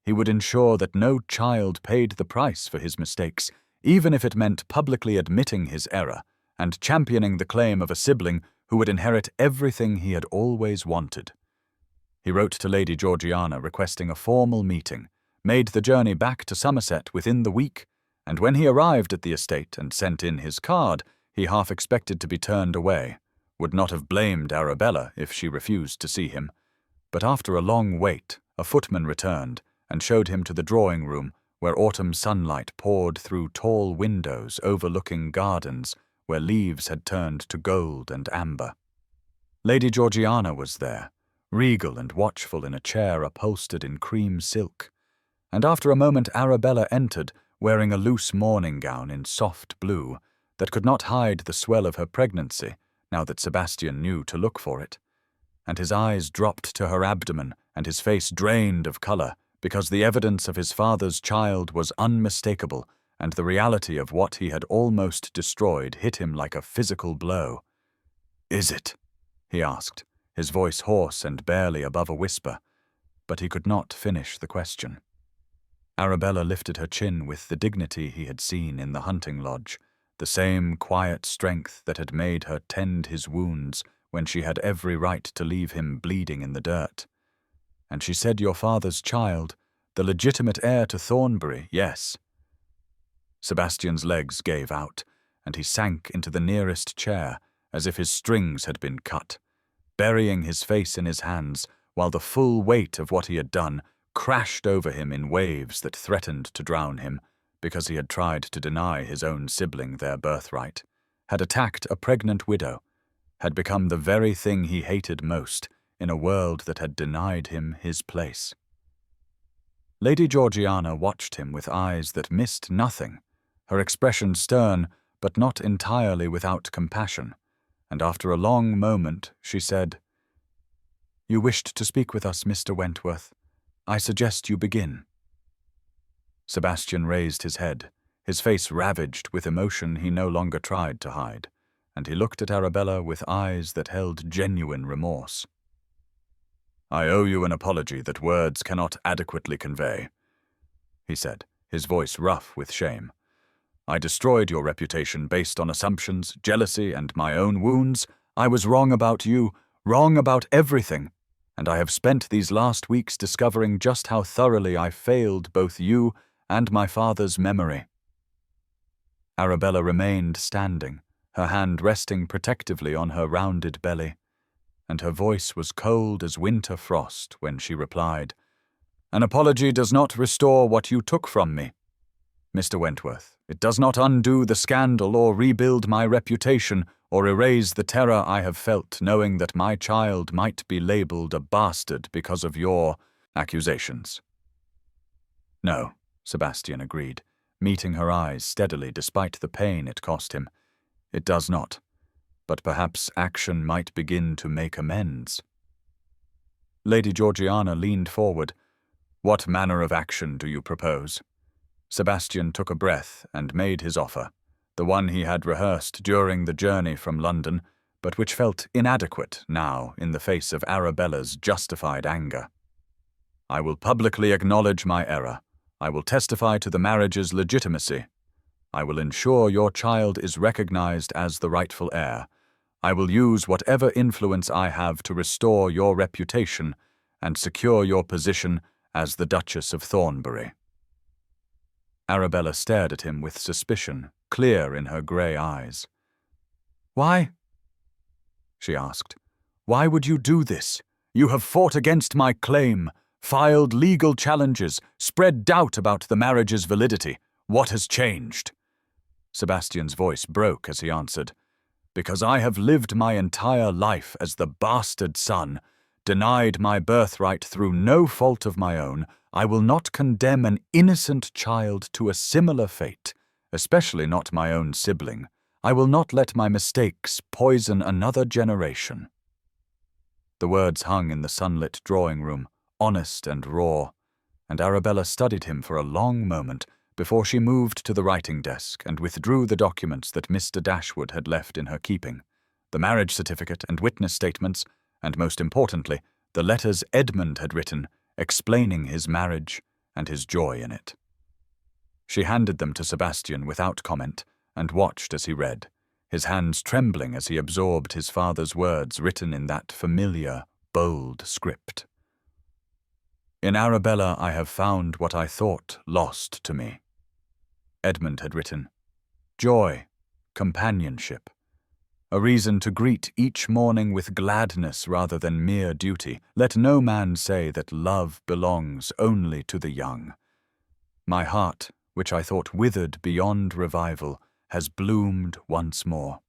He would ensure that no child paid the price for his mistakes, even if it meant publicly admitting his error and championing the claim of a sibling who would inherit everything he had always wanted. He wrote to Lady Georgiana requesting a formal meeting, made the journey back to Somerset within the week, and when he arrived at the estate and sent in his card, he half expected to be turned away, would not have blamed Arabella if she refused to see him. But after a long wait, a footman returned and showed him to the drawing room, where autumn sunlight poured through tall windows overlooking gardens where leaves had turned to gold and amber. Lady Georgiana was there, regal and watchful in a chair upholstered in cream silk, and after a moment Arabella entered, wearing a loose morning gown in soft blue that could not hide the swell of her pregnancy, now that Sebastian knew to look for it, and his eyes dropped to her abdomen and his face drained of color, because the evidence of his father's child was unmistakable, and the reality of what he had almost destroyed hit him like a physical blow. "Is it?" he asked, his voice hoarse and barely above a whisper, but he could not finish the question. Arabella lifted her chin with the dignity he had seen in the hunting lodge, the same quiet strength that had made her tend his wounds when she had every right to leave him bleeding in the dirt. "And she said your father's child, the legitimate heir to Thornbury, yes." Sebastian's legs gave out, and he sank into the nearest chair as if his strings had been cut, burying his face in his hands while the full weight of what he had done crashed over him in waves that threatened to drown him, because he had tried to deny his own sibling their birthright, had attacked a pregnant widow, had become the very thing he hated most in a world that had denied him his place. Lady Georgiana watched him with eyes that missed nothing, her expression stern but not entirely without compassion, and after a long moment she said, "You wished to speak with us, Mr. Wentworth. I suggest you begin." Sebastian raised his head, his face ravaged with emotion he no longer tried to hide, and he looked at Arabella with eyes that held genuine remorse. "I owe you an apology that words cannot adequately convey," he said, his voice rough with shame. "I destroyed your reputation based on assumptions, jealousy, and my own wounds. I was wrong about you, wrong about everything, and I have spent these last weeks discovering just how thoroughly I failed both you and my father's memory." Arabella remained standing, her hand resting protectively on her rounded belly, and her voice was cold as winter frost when she replied, "An apology does not restore what you took from me, Mr. Wentworth. It does not undo the scandal or rebuild my reputation or erase the terror I have felt knowing that my child might be labeled a bastard because of your accusations." "No," Sebastian agreed, meeting her eyes steadily despite the pain it cost him. "It does not. But perhaps action might begin to make amends." Lady Georgiana leaned forward. "What manner of action do you propose?" Sebastian took a breath and made his offer, the one he had rehearsed during the journey from London, but which felt inadequate now in the face of Arabella's justified anger. "I will publicly acknowledge my error. I will testify to the marriage's legitimacy. I will ensure your child is recognized as the rightful heir. I will use whatever influence I have to restore your reputation and secure your position as the Duchess of Thornbury." Arabella stared at him with suspicion, clear in her grey eyes. "Why?" she asked. "Why would you do this? You have fought against my claim, filed legal challenges, spread doubt about the marriage's validity. What has changed?" Sebastian's voice broke as he answered, "Because I have lived my entire life as the bastard son, denied my birthright through no fault of my own, I will not condemn an innocent child to a similar fate, especially not my own sibling. I will not let my mistakes poison another generation." The words hung in the sunlit drawing room, honest and raw, and Arabella studied him for a long moment before she moved to the writing desk and withdrew the documents that Mr. Dashwood had left in her keeping, the marriage certificate and witness statements, and most importantly, the letters Edmund had written explaining his marriage and his joy in it. She handed them to Sebastian without comment and watched as he read, his hands trembling as he absorbed his father's words written in that familiar, bold script. "In Arabella I have found what I thought lost to me." Edmund had written, "Joy, companionship, a reason to greet each morning with gladness rather than mere duty. Let no man say that love belongs only to the young. My heart, which I thought withered beyond revival, has bloomed once more."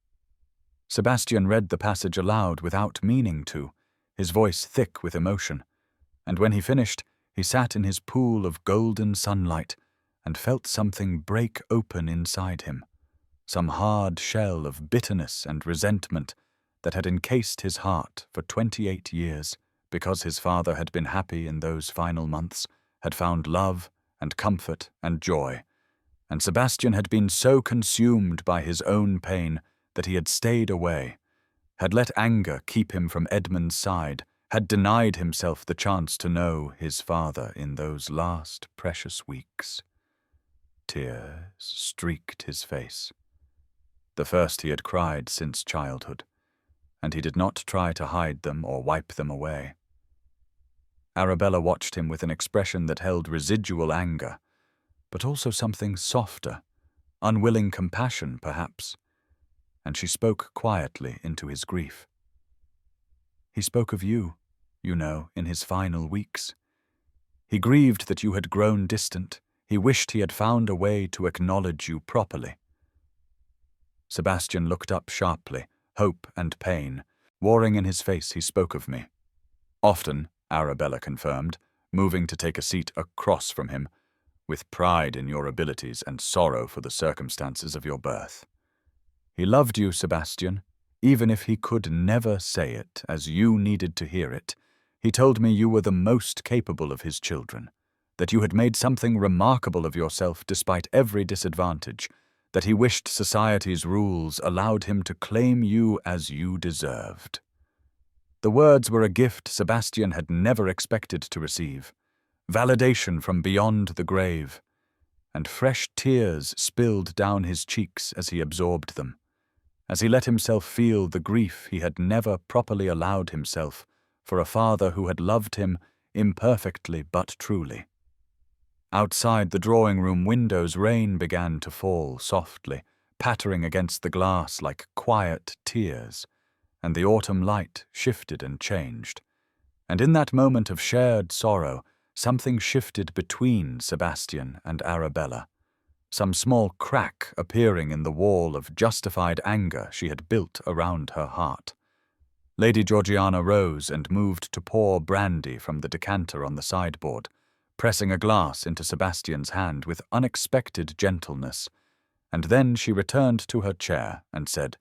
Sebastian read the passage aloud without meaning to, his voice thick with emotion, and when he finished, he sat in his pool of golden sunlight and felt something break open inside him, some hard shell of bitterness and resentment that had encased his heart for 28 years, because his father had been happy in those final months, had found love and comfort and joy, and Sebastian had been so consumed by his own pain that he had stayed away, had let anger keep him from Edmund's side, had denied himself the chance to know his father in those last precious weeks. Tears streaked his face, the first he had cried since childhood, and he did not try to hide them or wipe them away. Arabella watched him with an expression that held residual anger, but also something softer, unwilling compassion, perhaps, and she spoke quietly into his grief. He spoke of you, you know, in his final weeks. He grieved that you had grown distant. He wished he had found a way to acknowledge you properly. Sebastian looked up sharply, hope and pain warring in his face. He spoke of me. Often, Arabella confirmed, moving to take a seat across from him, with pride in your abilities and sorrow for the circumstances of your birth. He loved you, Sebastian, even if he could never say it as you needed to hear it. He told me you were the most capable of his children, that you had made something remarkable of yourself despite every disadvantage, that he wished society's rules allowed him to claim you as you deserved. The words were a gift Sebastian had never expected to receive, validation from beyond the grave, and fresh tears spilled down his cheeks as he absorbed them, as he let himself feel the grief he had never properly allowed himself for a father who had loved him imperfectly but truly. Outside the drawing-room windows, rain began to fall softly, pattering against the glass like quiet tears, and the autumn light shifted and changed. And in that moment of shared sorrow, something shifted between Sebastian and Arabella, some small crack appearing in the wall of justified anger she had built around her heart. Lady Georgiana rose and moved to pour brandy from the decanter on the sideboard, pressing a glass into Sebastian's hand with unexpected gentleness, and then she returned to her chair and said,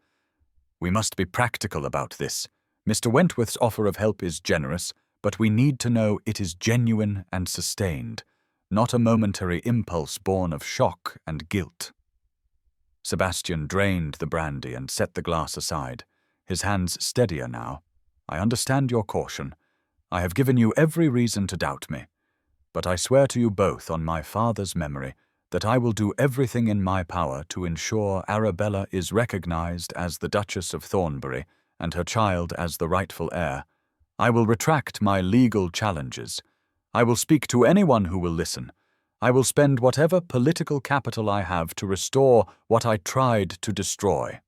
"We must be practical about this. Mr. Wentworth's offer of help is generous, but we need to know it is genuine and sustained, not a momentary impulse born of shock and guilt." Sebastian drained the brandy and set the glass aside, his hands steadier now. "I understand your caution. I have given you every reason to doubt me. But I swear to you both on my father's memory that I will do everything in my power to ensure Arabella is recognized as the Duchess of Thornbury and her child as the rightful heir. I will retract my legal challenges. I will speak to anyone who will listen. I will spend whatever political capital I have to restore what I tried to destroy."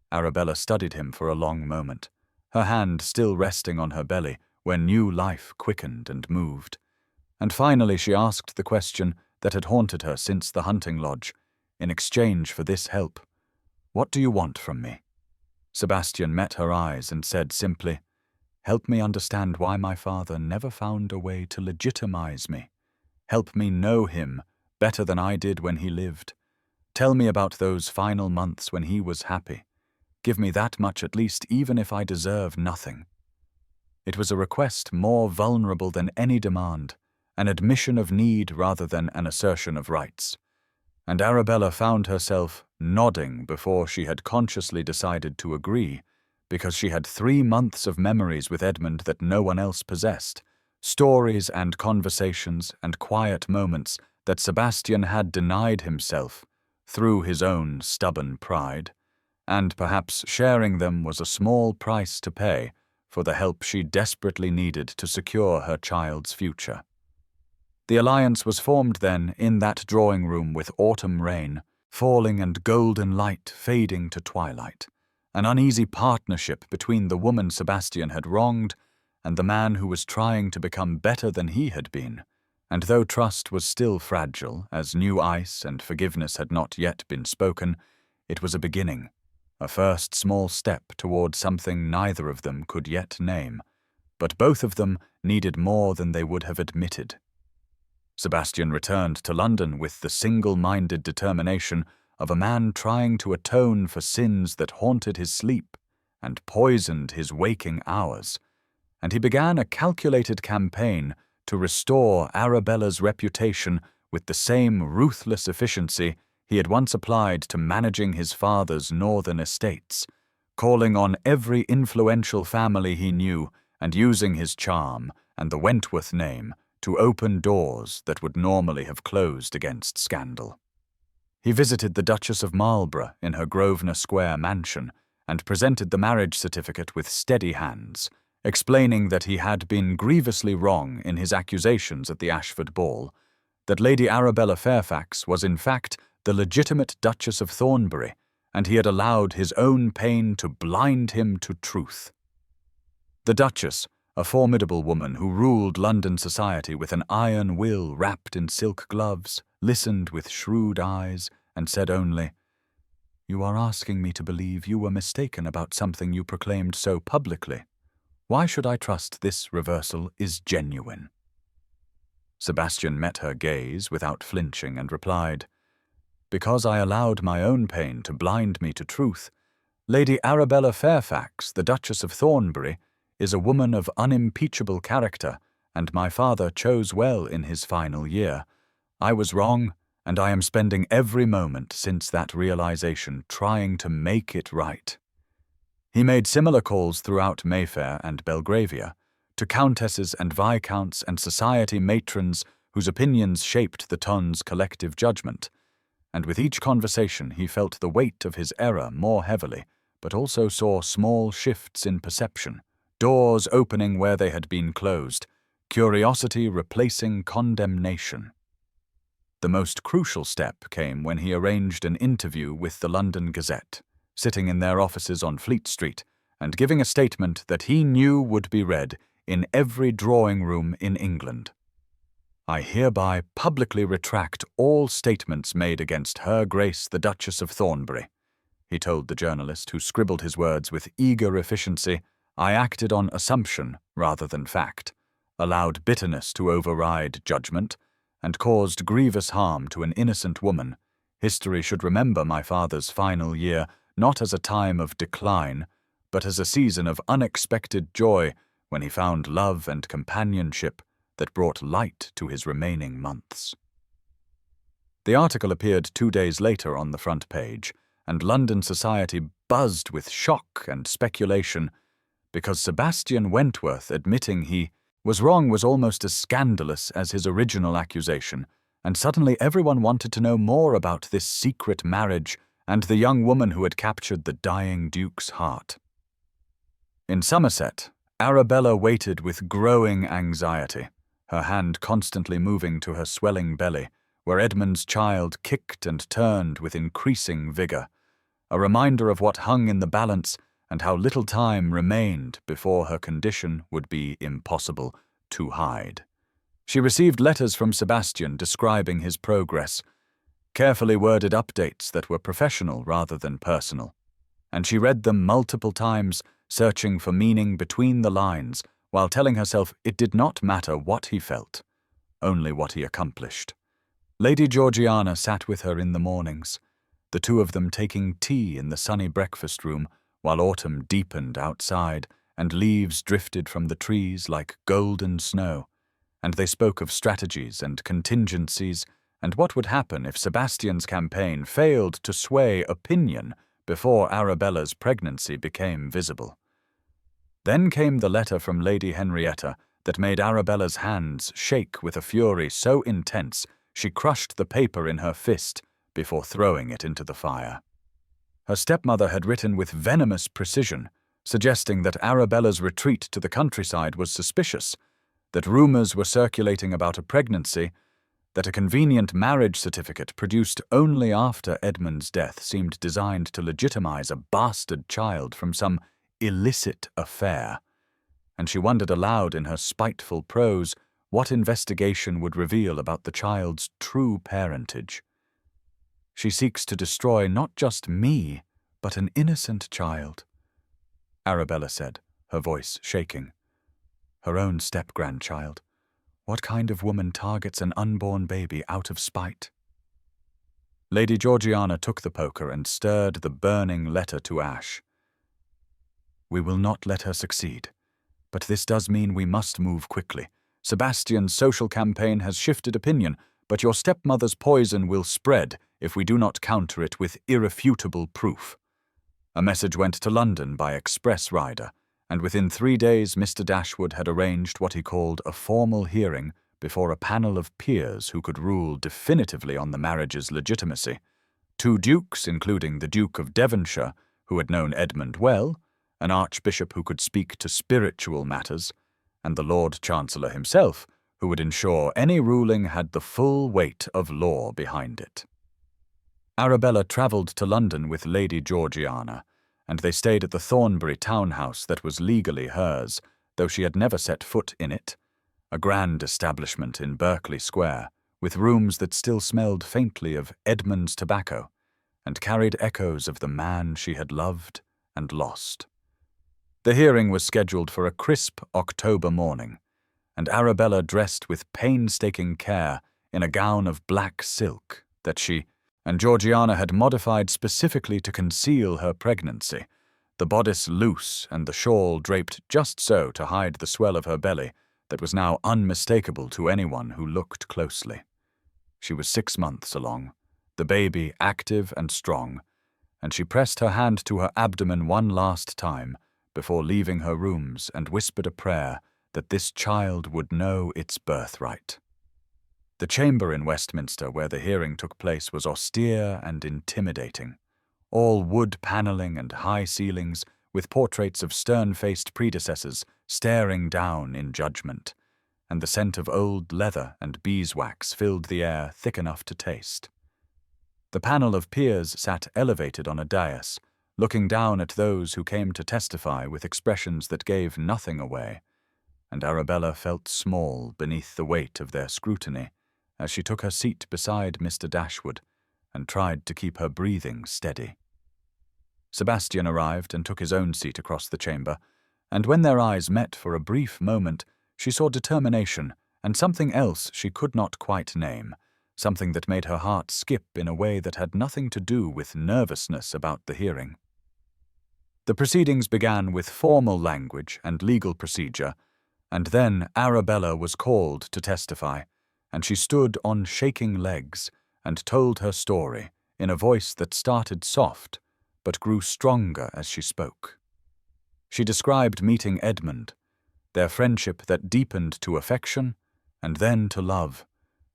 Arabella studied him for a long moment, her hand still resting on her belly when new life quickened and moved. And finally she asked the question that had haunted her since the hunting lodge, in exchange for this help. "What do you want from me?" Sebastian met her eyes and said simply, "Help me understand why my father never found a way to legitimize me. Help me know him better than I did when he lived. Tell me about those final months when he was happy. Give me that much at least, even if I deserve nothing." It was a request more vulnerable than any demand, an admission of need rather than an assertion of rights. And Arabella found herself nodding before she had consciously decided to agree, because she had 3 months of memories with Edmund that no one else possessed, stories and conversations and quiet moments that Sebastian had denied himself through his own stubborn pride, and perhaps sharing them was a small price to pay for the help she desperately needed to secure her child's future. The alliance was formed then in that drawing-room with autumn rain falling and golden light fading to twilight, an uneasy partnership between the woman Sebastian had wronged and the man who was trying to become better than he had been. And though trust was still fragile, as new ice and forgiveness had not yet been spoken, it was a beginning, a first small step toward something neither of them could yet name, but both of them needed more than they would have admitted. Sebastian returned to London with the single-minded determination of a man trying to atone for sins that haunted his sleep and poisoned his waking hours, and he began a calculated campaign to restore Arabella's reputation with the same ruthless efficiency he had once applied to managing his father's northern estates, calling on every influential family he knew and using his charm and the Wentworth name to open doors that would normally have closed against scandal. He visited the Duchess of Marlborough in her Grosvenor Square mansion and presented the marriage certificate with steady hands, explaining that he had been grievously wrong in his accusations at the Ashford ball, that Lady Arabella Fairfax was in fact the legitimate Duchess of Thornbury, and he had allowed his own pain to blind him to truth. The Duchess, a formidable woman who ruled London society with an iron will wrapped in silk gloves, listened with shrewd eyes and said only, "You are asking me to believe you were mistaken about something you proclaimed so publicly. Why should I trust this reversal is genuine?" Sebastian met her gaze without flinching and replied, "Because I allowed my own pain to blind me to truth. Lady Arabella Fairfax, the Duchess of Thornbury, is a woman of unimpeachable character, and my father chose well in his final year. I was wrong, and I am spending every moment since that realization trying to make it right." He made similar calls throughout Mayfair and Belgravia, to countesses and viscounts and society matrons whose opinions shaped the ton's collective judgment, and with each conversation he felt the weight of his error more heavily, but also saw small shifts in perception, doors opening where they had been closed, curiosity replacing condemnation. The most crucial step came when he arranged an interview with the London Gazette, sitting in their offices on Fleet Street, and giving a statement that he knew would be read in every drawing-room in England. "I hereby publicly retract all statements made against Her Grace the Duchess of Thornbury," he told the journalist, who scribbled his words with eager efficiency. "I acted on assumption rather than fact, allowed bitterness to override judgment, and caused grievous harm to an innocent woman. History should remember my father's final year not as a time of decline, but as a season of unexpected joy when he found love and companionship that brought light to his remaining months." The article appeared 2 days later on the front page, and London society buzzed with shock and speculation, because Sebastian Wentworth admitting he was wrong was almost as scandalous as his original accusation, and suddenly everyone wanted to know more about this secret marriage and the young woman who had captured the dying Duke's heart. In Somerset, Arabella waited with growing anxiety, her hand constantly moving to her swelling belly, where Edmund's child kicked and turned with increasing vigour, a reminder of what hung in the balance and how little time remained before her condition would be impossible to hide. She received letters from Sebastian describing his progress, carefully worded updates that were professional rather than personal, and she read them multiple times, searching for meaning between the lines, while telling herself it did not matter what he felt, only what he accomplished. Lady Georgiana sat with her in the mornings, the two of them taking tea in the sunny breakfast room, while autumn deepened outside and leaves drifted from the trees like golden snow, and they spoke of strategies and contingencies and what would happen if Sebastian's campaign failed to sway opinion before Arabella's pregnancy became visible. Then came the letter from Lady Henrietta that made Arabella's hands shake with a fury so intense she crushed the paper in her fist before throwing it into the fire. Her stepmother had written with venomous precision, suggesting that Arabella's retreat to the countryside was suspicious, that rumours were circulating about a pregnancy, that a convenient marriage certificate produced only after Edmund's death seemed designed to legitimize a bastard child from some illicit affair, and she wondered aloud in her spiteful prose what investigation would reveal about the child's true parentage. "She seeks to destroy not just me, but an innocent child," Arabella said, her voice shaking. Her own step-grandchild. What kind of woman targets an unborn baby out of spite? Lady Georgiana took the poker and stirred the burning letter to ash. We will not let her succeed. But this does mean we must move quickly. Sebastian's social campaign has shifted opinion, but your stepmother's poison will spread if we do not counter it with irrefutable proof. A message went to London by express rider, and within 3 days Mr. Dashwood had arranged what he called a formal hearing before a panel of peers who could rule definitively on the marriage's legitimacy. 2 dukes, including the Duke of Devonshire, who had known Edmund well, an archbishop who could speak to spiritual matters, and the Lord Chancellor himself, who would ensure any ruling had the full weight of law behind it. Arabella travelled to London with Lady Georgiana, and they stayed at the Thornbury townhouse that was legally hers, though she had never set foot in it, a grand establishment in Berkeley Square, with rooms that still smelled faintly of Edmund's tobacco, and carried echoes of the man she had loved and lost. The hearing was scheduled for a crisp October morning, and Arabella dressed with painstaking care in a gown of black silk that she and Georgiana had modified specifically to conceal her pregnancy, the bodice loose and the shawl draped just so to hide the swell of her belly that was now unmistakable to anyone who looked closely. She was 6 months along, the baby active and strong, and she pressed her hand to her abdomen one last time before leaving her rooms and whispered a prayer that this child would know its birthright. The chamber in Westminster where the hearing took place was austere and intimidating, all wood panelling and high ceilings with portraits of stern-faced predecessors staring down in judgment, and the scent of old leather and beeswax filled the air thick enough to taste. The panel of peers sat elevated on a dais, looking down at those who came to testify with expressions that gave nothing away, and Arabella felt small beneath the weight of their scrutiny as she took her seat beside Mr. Dashwood and tried to keep her breathing steady. Sebastian arrived and took his own seat across the chamber, and when their eyes met for a brief moment, she saw determination and something else she could not quite name, something that made her heart skip in a way that had nothing to do with nervousness about the hearing. The proceedings began with formal language and legal procedure, and then Arabella was called to testify, and she stood on shaking legs and told her story in a voice that started soft but grew stronger as she spoke. She described meeting Edmund, their friendship that deepened to affection and then to love,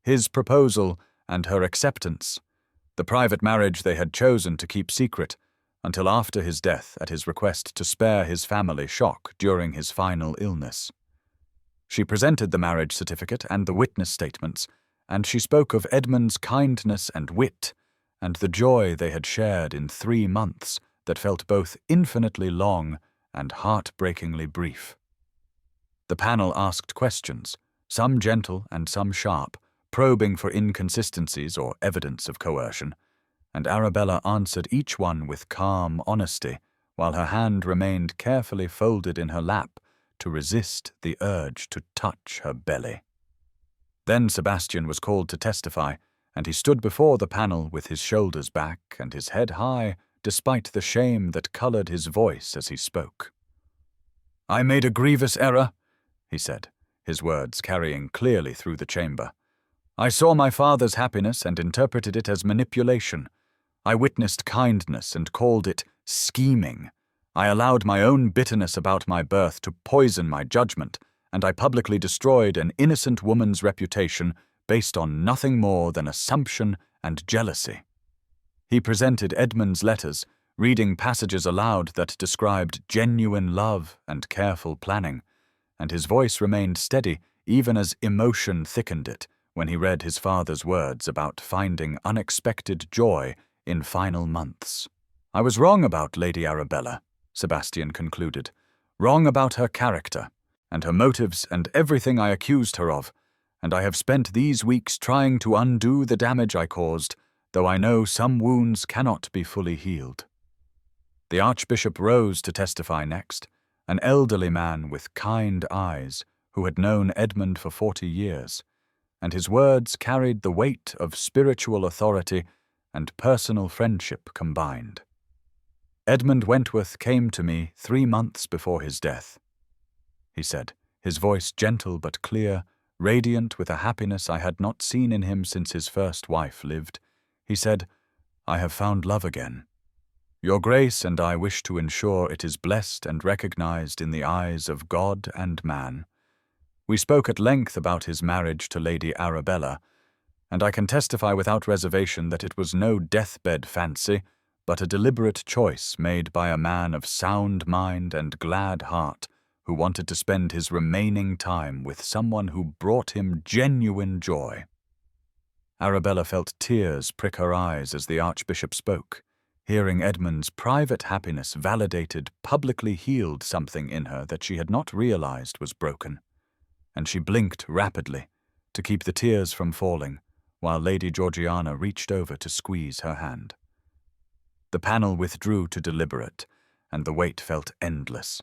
his proposal and her acceptance, the private marriage they had chosen to keep secret until after his death at his request to spare his family shock during his final illness. She presented the marriage certificate and the witness statements, and she spoke of Edmund's kindness and wit, and the joy they had shared in 3 months that felt both infinitely long and heartbreakingly brief. The panel asked questions, some gentle and some sharp, probing for inconsistencies or evidence of coercion, and Arabella answered each one with calm honesty, while her hand remained carefully folded in her lap to resist the urge to touch her belly. Then Sebastian was called to testify, and he stood before the panel with his shoulders back and his head high, despite the shame that coloured his voice as he spoke. "I made a grievous error," he said, his words carrying clearly through the chamber. "I saw my father's happiness and interpreted it as manipulation. I witnessed kindness and called it scheming. I allowed my own bitterness about my birth to poison my judgment, and I publicly destroyed an innocent woman's reputation based on nothing more than assumption and jealousy." He presented Edmund's letters, reading passages aloud that described genuine love and careful planning, and his voice remained steady even as emotion thickened it when he read his father's words about finding unexpected joy in final months. "I was wrong about Lady Arabella," Sebastian concluded, "wrong about her character, and her motives and everything I accused her of, and I have spent these weeks trying to undo the damage I caused, though I know some wounds cannot be fully healed." The Archbishop rose to testify next, an elderly man with kind eyes who had known Edmund for 40 years, and his words carried the weight of spiritual authority and personal friendship combined. Edmund Wentworth came to me 3 months before his death, he said, his voice gentle but clear, radiant with a happiness I had not seen in him since his first wife lived. He said, "I have found love again. Your Grace and I wish to ensure it is blessed and recognized in the eyes of God and man." We spoke at length about his marriage to Lady Arabella, and I can testify without reservation that it was no deathbed fancy, but a deliberate choice made by a man of sound mind and glad heart who wanted to spend his remaining time with someone who brought him genuine joy. Arabella felt tears prick her eyes as the Archbishop spoke. Hearing Edmund's private happiness validated publicly healed something in her that she had not realized was broken, and she blinked rapidly to keep the tears from falling, while Lady Georgiana reached over to squeeze her hand. The panel withdrew to deliberate, and the wait felt endless,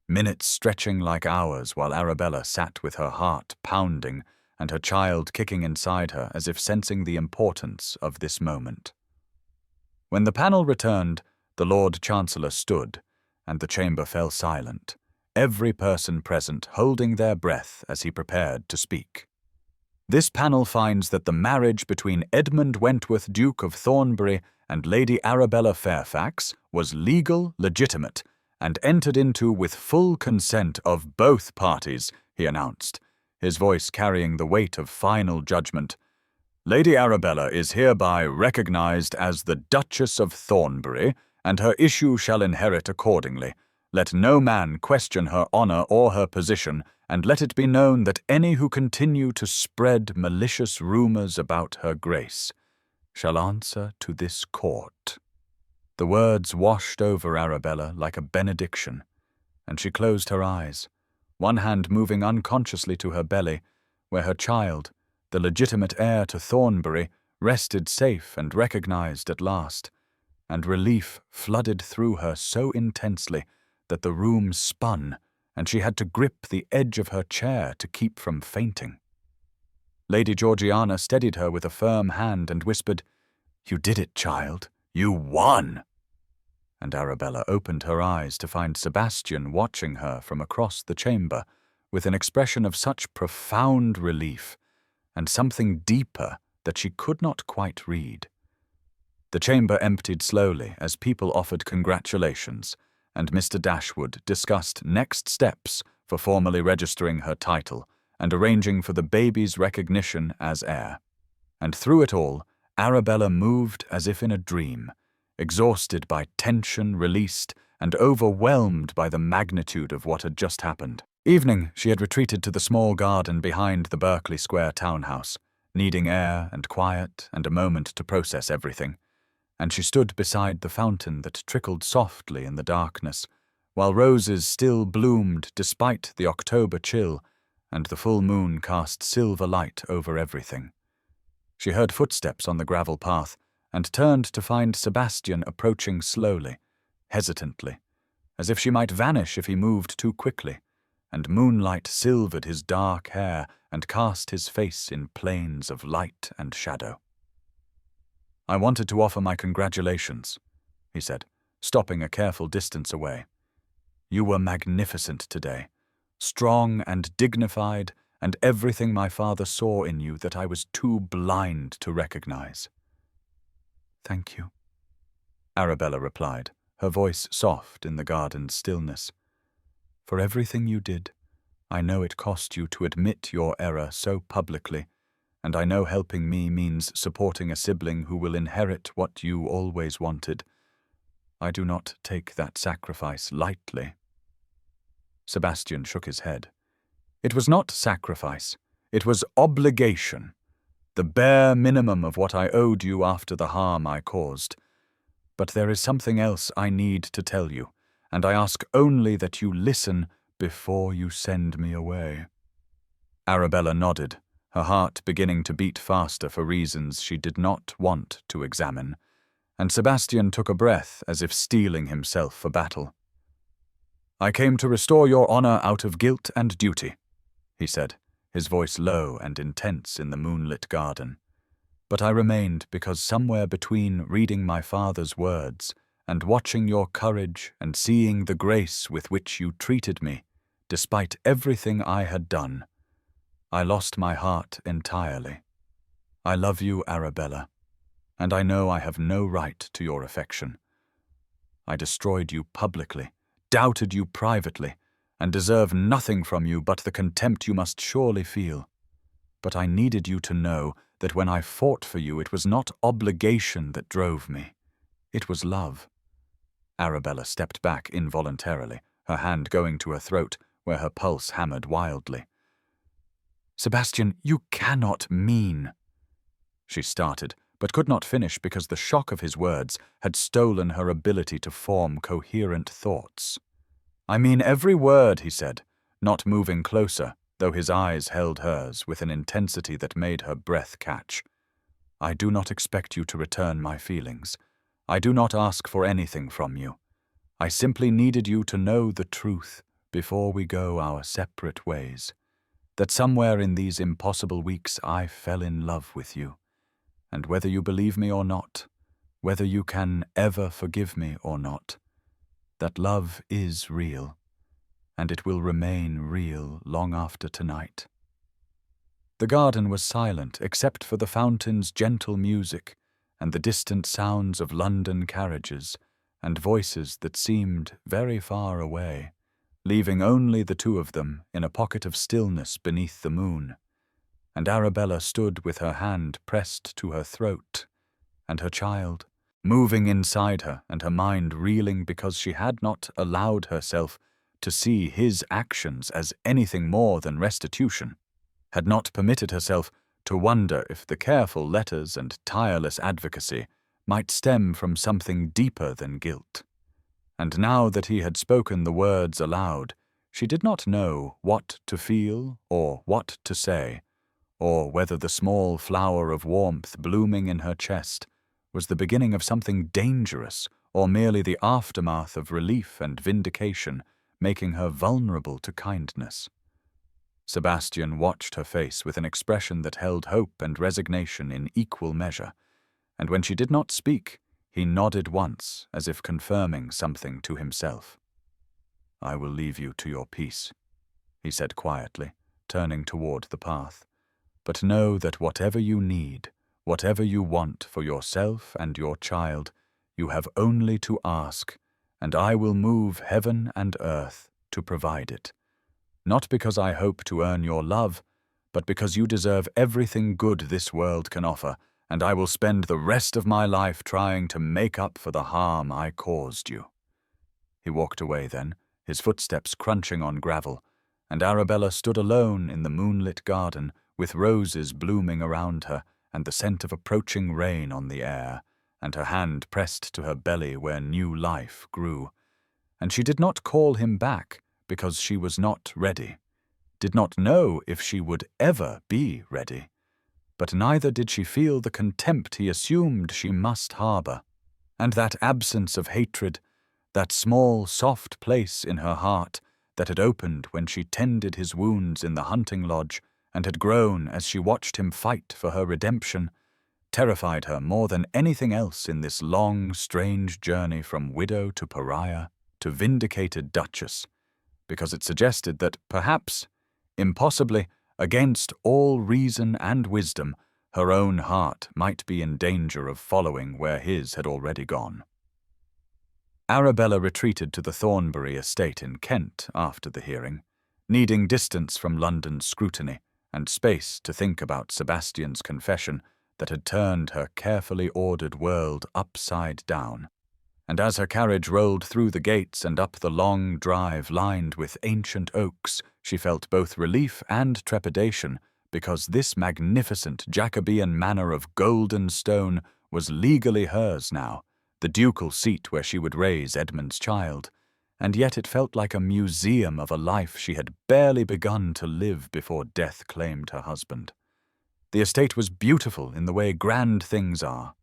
minutes stretching like hours while Arabella sat with her heart pounding and her child kicking inside her as if sensing the importance of this moment. When the panel returned, the Lord Chancellor stood, and the chamber fell silent, every person present holding their breath as he prepared to speak. This panel finds that the marriage between Edmund Wentworth, Duke of Thornbury, and Lady Arabella Fairfax was legal, legitimate, and entered into with full consent of both parties, he announced, his voice carrying the weight of final judgment. Lady Arabella is hereby recognized as the Duchess of Thornbury, and her issue shall inherit accordingly. Let no man question her honor or her position, and let it be known that any who continue to spread malicious rumors about her grace shall answer to this court. The words washed over Arabella like a benediction, and she closed her eyes, one hand moving unconsciously to her belly, where her child, the legitimate heir to Thornbury, rested safe and recognized at last, and relief flooded through her so intensely that the room spun, and she had to grip the edge of her chair to keep from fainting. Lady Georgiana steadied her with a firm hand and whispered, "You did it, child. You won!" And Arabella opened her eyes to find Sebastian watching her from across the chamber with an expression of such profound relief and something deeper that she could not quite read. The chamber emptied slowly as people offered congratulations, and Mr. Dashwood discussed next steps for formally registering her title and arranging for the baby's recognition as heir. And through it all, Arabella moved as if in a dream, exhausted by tension released and overwhelmed by the magnitude of what had just happened. Evening, she had retreated to the small garden behind the Berkeley Square townhouse, needing air and quiet and a moment to process everything, and she stood beside the fountain that trickled softly in the darkness, while roses still bloomed despite the October chill, and the full moon cast silver light over everything. She heard footsteps on the gravel path, and turned to find Sebastian approaching slowly, hesitantly, as if she might vanish if he moved too quickly, and moonlight silvered his dark hair and cast his face in planes of light and shadow. "I wanted to offer my congratulations," he said, stopping a careful distance away. "You were magnificent today, strong and dignified, and everything my father saw in you that I was too blind to recognize." "Thank you," Arabella replied, her voice soft in the garden's stillness. "For everything you did. I know it cost you to admit your error so publicly, and I know helping me means supporting a sibling who will inherit what you always wanted. I do not take that sacrifice lightly." Sebastian shook his head. "It was not sacrifice. It was obligation. The bare minimum of what I owed you after the harm I caused. But there is something else I need to tell you, and I ask only that you listen before you send me away." Arabella nodded, her heart beginning to beat faster for reasons she did not want to examine, and Sebastian took a breath as if steeling himself for battle. "I came to restore your honor out of guilt and duty," he said, his voice low and intense in the moonlit garden. "But I remained because somewhere between reading my father's words and watching your courage and seeing the grace with which you treated me, despite everything I had done, I lost my heart entirely. I love you, Arabella, and I know I have no right to your affection. I destroyed you publicly, doubted you privately, and deserve nothing from you but the contempt you must surely feel. But I needed you to know that when I fought for you, it was not obligation that drove me. It was love. Arabella stepped back involuntarily, her hand going to her throat, where her pulse hammered wildly. "Sebastian, you cannot mean—" She started, but could not finish because the shock of his words had stolen her ability to form coherent thoughts. "I mean every word," he said, not moving closer, though his eyes held hers with an intensity that made her breath catch. "I do not expect you to return my feelings. I do not ask for anything from you. I simply needed you to know the truth before we go our separate ways. That somewhere in these impossible weeks I fell in love with you. And whether you believe me or not, whether you can ever forgive me or not, that love is real, and it will remain real long after tonight." The garden was silent except for the fountain's gentle music and the distant sounds of London carriages and voices that seemed very far away, leaving only the two of them in a pocket of stillness beneath the moon. And Arabella stood with her hand pressed to her throat, and her child, moving inside her and her mind reeling because she had not allowed herself to see his actions as anything more than restitution, had not permitted herself to wonder if the careful letters and tireless advocacy might stem from something deeper than guilt. And now that he had spoken the words aloud, she did not know what to feel or what to say, or whether the small flower of warmth blooming in her chest was the beginning of something dangerous or merely the aftermath of relief and vindication, making her vulnerable to kindness. Sebastian watched her face with an expression that held hope and resignation in equal measure, and when she did not speak, he nodded once as if confirming something to himself. "I will leave you to your peace," he said quietly, turning toward the path. "But know that whatever you need, whatever you want for yourself and your child, you have only to ask, and I will move heaven and earth to provide it. Not because I hope to earn your love, but because you deserve everything good this world can offer, and I will spend the rest of my life trying to make up for the harm I caused you." He walked away then, his footsteps crunching on gravel, and Arabella stood alone in the moonlit garden, with roses blooming around her and the scent of approaching rain on the air, and her hand pressed to her belly where new life grew. And she did not call him back because she was not ready, did not know if she would ever be ready, but neither did she feel the contempt he assumed she must harbor, and that absence of hatred, that small, soft place in her heart that had opened when she tended his wounds in the hunting lodge and had grown as she watched him fight for her redemption, terrified her more than anything else in this long, strange journey from widow to pariah to vindicated duchess, because it suggested that perhaps, impossibly, against all reason and wisdom, her own heart might be in danger of following where his had already gone. Arabella retreated to the Thornbury estate in Kent after the hearing, needing distance from London's scrutiny and space to think about Sebastian's confession that had turned her carefully ordered world upside down. And as her carriage rolled through the gates and up the long drive lined with ancient oaks, she felt both relief and trepidation, because this magnificent Jacobean manor of golden stone was legally hers now, the ducal seat where she would raise Edmund's child, and yet it felt like a museum of a life she had barely begun to live before death claimed her husband. The estate was beautiful in the way grand things are,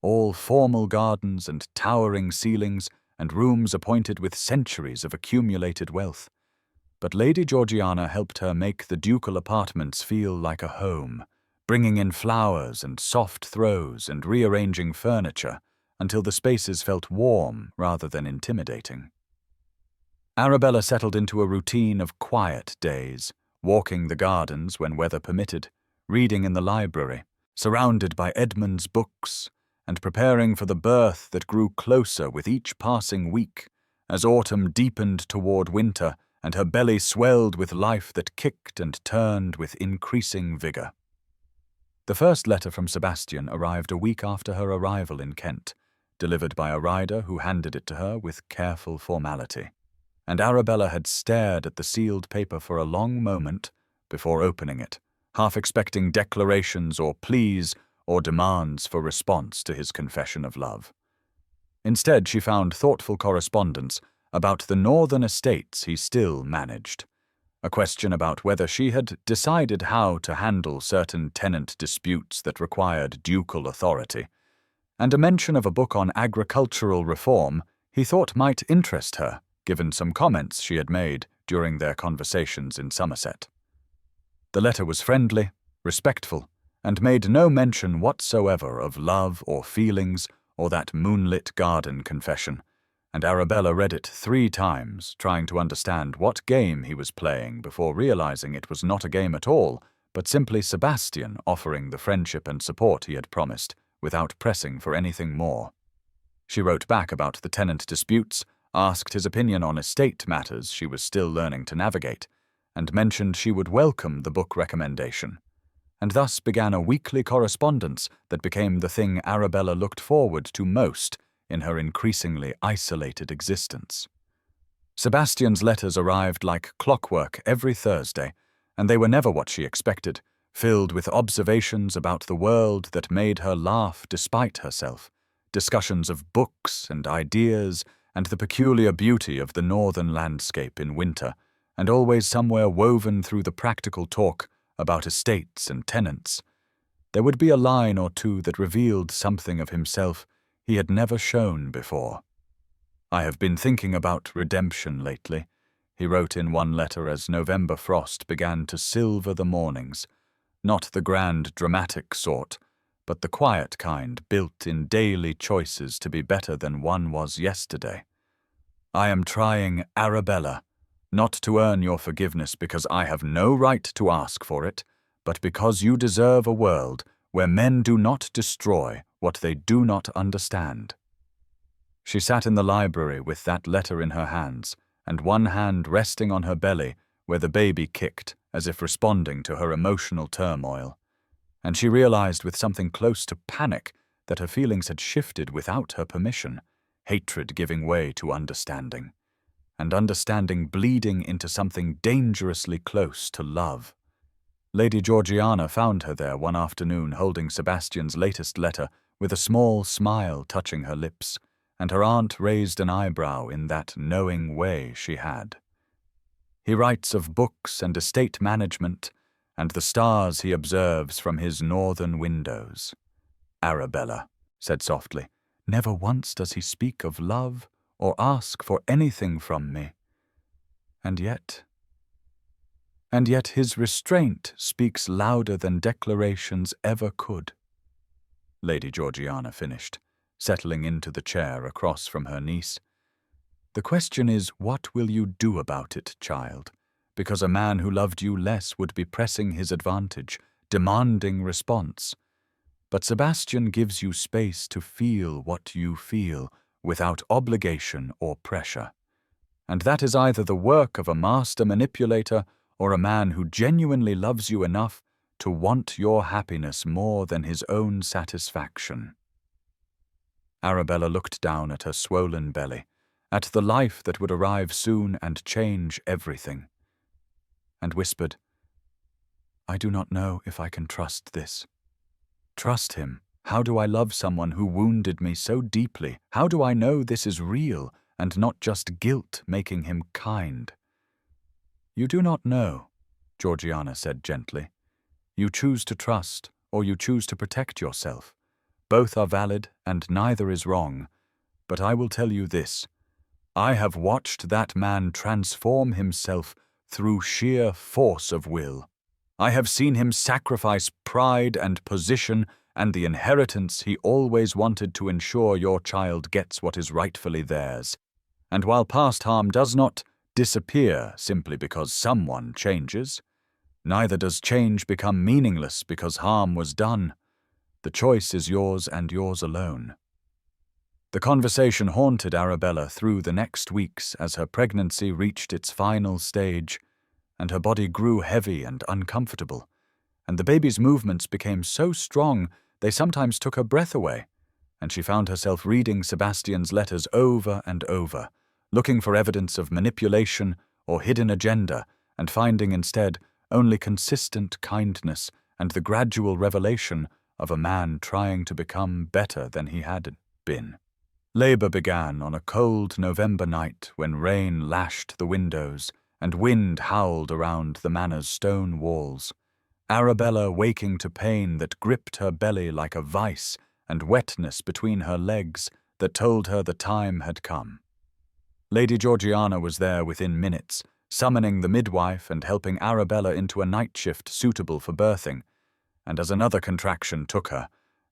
all formal gardens and towering ceilings and rooms appointed with centuries of accumulated wealth. But Lady Georgiana helped her make the ducal apartments feel like a home, bringing in flowers and soft throws and rearranging furniture, until the spaces felt warm rather than intimidating. Arabella settled into a routine of quiet days, walking the gardens when weather permitted, reading in the library, surrounded by Edmund's books, and preparing for the birth that grew closer with each passing week, as autumn deepened toward winter and her belly swelled with life that kicked and turned with increasing vigor. The first letter from Sebastian arrived a week after her arrival in Kent, delivered by a rider who handed it to her with careful formality, and Arabella had stared at the sealed paper for a long moment before opening it, half expecting declarations or pleas or demands for response to his confession of love. Instead, she found thoughtful correspondence about the northern estates he still managed, a question about whether she had decided how to handle certain tenant disputes that required ducal authority, and a mention of a book on agricultural reform he thought might interest her, given some comments she had made during their conversations in Somerset. The letter was friendly, respectful, and made no mention whatsoever of love or feelings or that moonlit garden confession, and Arabella read it 3 times, trying to understand what game he was playing before realizing it was not a game at all, but simply Sebastian offering the friendship and support he had promised, without pressing for anything more. She wrote back about the tenant disputes, asked his opinion on estate matters she was still learning to navigate, and mentioned she would welcome the book recommendation, and thus began a weekly correspondence that became the thing Arabella looked forward to most in her increasingly isolated existence. Sebastian's letters arrived like clockwork every Thursday, and they were never what she expected, filled with observations about the world that made her laugh despite herself, discussions of books and ideas and the peculiar beauty of the northern landscape in winter, and always somewhere woven through the practical talk about estates and tenants, there would be a line or two that revealed something of himself he had never shown before. "I have been thinking about redemption lately," he wrote in one letter as November frost began to silver the mornings, not the grand dramatic sort, but the quiet kind built in daily choices to be better than one was yesterday. "I am trying, Arabella, not to earn your forgiveness because I have no right to ask for it, but because you deserve a world where men do not destroy what they do not understand." She sat in the library with that letter in her hands, and one hand resting on her belly where the baby kicked as if responding to her emotional turmoil, and she realized with something close to panic that her feelings had shifted without her permission, hatred giving way to understanding, and understanding bleeding into something dangerously close to love. Lady Georgiana found her there one afternoon holding Sebastian's latest letter with a small smile touching her lips, and her aunt raised an eyebrow in that knowing way she had. "He writes of books and estate management, and the stars he observes from his northern windows," Arabella said softly. "Never once does he speak of love or ask for anything from me. And yet his restraint speaks louder than declarations ever could," Lady Georgiana finished, settling into the chair across from her niece. "The question is, what will you do about it, child? Because a man who loved you less would be pressing his advantage, demanding response. But Sebastian gives you space to feel what you feel without obligation or pressure. And that is either the work of a master manipulator or a man who genuinely loves you enough to want your happiness more than his own satisfaction." Arabella looked down at her swollen belly, at the life that would arrive soon and change everything, and whispered, "I do not know if I can trust this. Trust him? How do I love someone who wounded me so deeply? How do I know this is real and not just guilt making him kind?" "You do not know," Georgiana said gently. "You choose to trust, or you choose to protect yourself. Both are valid, and neither is wrong. But I will tell you this. I have watched that man transform himself through sheer force of will. I have seen him sacrifice pride and position and the inheritance he always wanted to ensure your child gets what is rightfully theirs. And while past harm does not disappear simply because someone changes, neither does change become meaningless because harm was done. The choice is yours and yours alone. The conversation haunted Arabella through the next weeks as her pregnancy reached its final stage, and her body grew heavy and uncomfortable, and the baby's movements became so strong they sometimes took her breath away, and she found herself reading Sebastian's letters over and over, looking for evidence of manipulation or hidden agenda, and finding instead only consistent kindness and the gradual revelation of a man trying to become better than he had been. Labor began on a cold November night when rain lashed the windows and wind howled around the manor's stone walls, Arabella waking to pain that gripped her belly like a vice and wetness between her legs that told her the time had come. Lady Georgiana was there within minutes, summoning the midwife and helping Arabella into a night shift suitable for birthing, and as another contraction took her,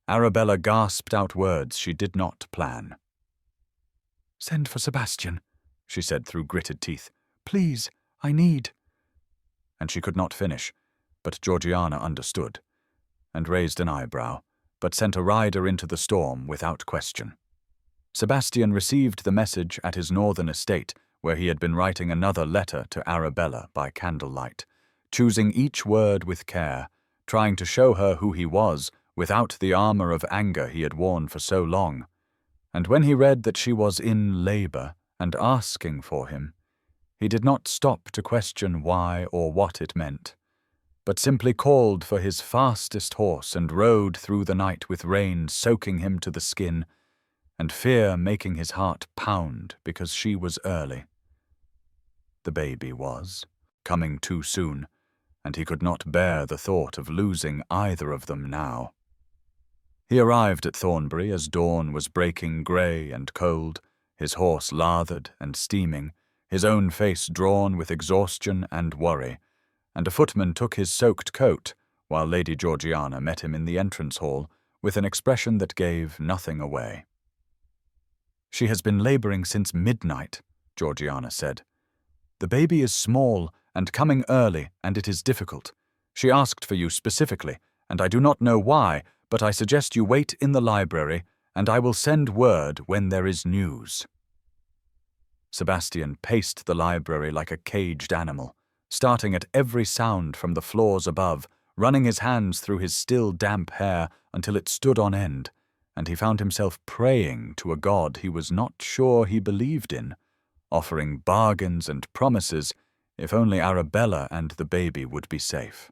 Arabella gasped out words she did not plan. "Send for Sebastian," she said through gritted teeth. "Please, I need—" And she could not finish, but Georgiana understood, and raised an eyebrow, but sent a rider into the storm without question. Sebastian received the message at his northern estate, where he had been writing another letter to Arabella by candlelight, choosing each word with care, trying to show her who he was without the armor of anger he had worn for so long. And when he read that she was in labor and asking for him, he did not stop to question why or what it meant, but simply called for his fastest horse and rode through the night with rain soaking him to the skin, and fear making his heart pound because she was early. The baby was coming too soon, and he could not bear the thought of losing either of them now. He arrived at Thornbury as dawn was breaking grey and cold, his horse lathered and steaming, his own face drawn with exhaustion and worry, and a footman took his soaked coat, while Lady Georgiana met him in the entrance hall with an expression that gave nothing away. "She has been labouring since midnight," Georgiana said. "The baby is small and coming early, and it is difficult. She asked for you specifically, and I do not know why, but I suggest you wait in the library, and I will send word when there is news." Sebastian paced the library like a caged animal, starting at every sound from the floors above, running his hands through his still damp hair until it stood on end, and he found himself praying to a god he was not sure he believed in, offering bargains and promises if only Arabella and the baby would be safe.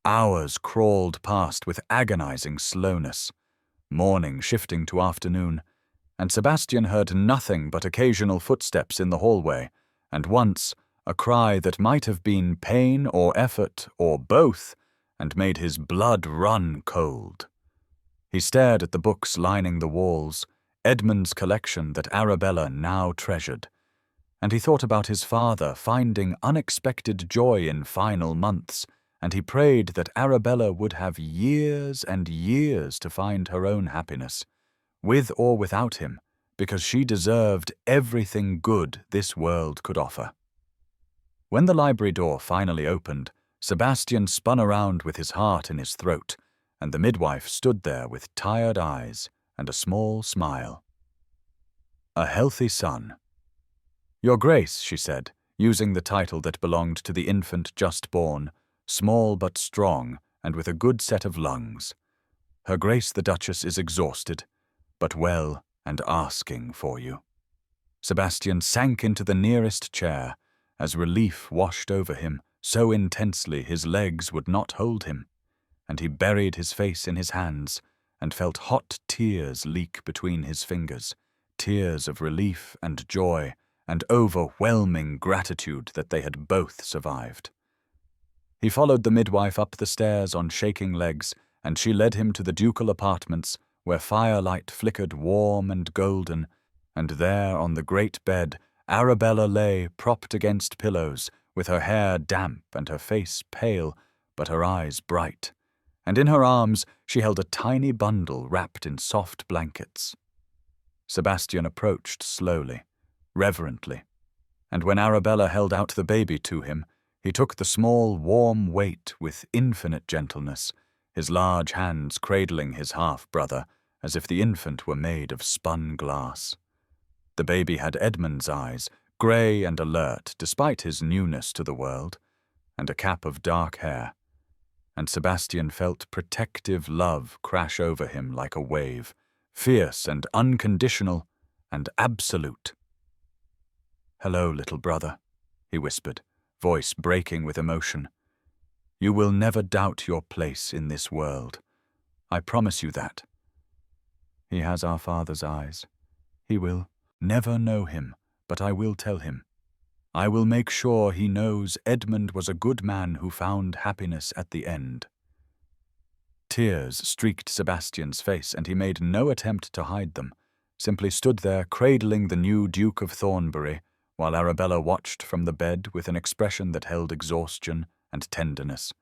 Hours crawled past with agonizing slowness, morning shifting to afternoon, and Sebastian heard nothing but occasional footsteps in the hallway, and once a cry that might have been pain or effort or both, and made his blood run cold. He stared at the books lining the walls, Edmund's collection that Arabella now treasured, and he thought about his father finding unexpected joy in final months, and he prayed that Arabella would have years and years to find her own happiness, with or without him, because she deserved everything good this world could offer. When the library door finally opened, Sebastian spun around with his heart in his throat, and the midwife stood there with tired eyes and a small smile. "A healthy son." "Your Grace," she said, using the title that belonged to the infant just born, small but strong and with a good set of lungs. "Her Grace the Duchess is exhausted, but well and asking for you." Sebastian sank into the nearest chair as relief washed over him so intensely his legs would not hold him, and he buried his face in his hands and felt hot tears leak between his fingers, tears of relief and joy and overwhelming gratitude that they had both survived. He followed the midwife up the stairs on shaking legs, and she led him to the ducal apartments where firelight flickered warm and golden, and there on the great bed Arabella lay propped against pillows, with her hair damp and her face pale, but her eyes bright, and in her arms she held a tiny bundle wrapped in soft blankets. Sebastian approached slowly, reverently, and when Arabella held out the baby to him, he took the small, warm weight with infinite gentleness, his large hands cradling his half-brother as if the infant were made of spun glass. The baby had Edmund's eyes, grey and alert despite his newness to the world, and a cap of dark hair, and Sebastian felt protective love crash over him like a wave, fierce and unconditional and absolute. "Hello, little brother," he whispered, voice breaking with emotion. "You will never doubt your place in this world. I promise you that." "He has our father's eyes. He will never know him, but I will tell him. I will make sure he knows Edmund was a good man who found happiness at the end." Tears streaked Sebastian's face, and he made no attempt to hide them, simply stood there cradling the new Duke of Thornbury, while Arabella watched from the bed with an expression that held exhaustion and tenderness,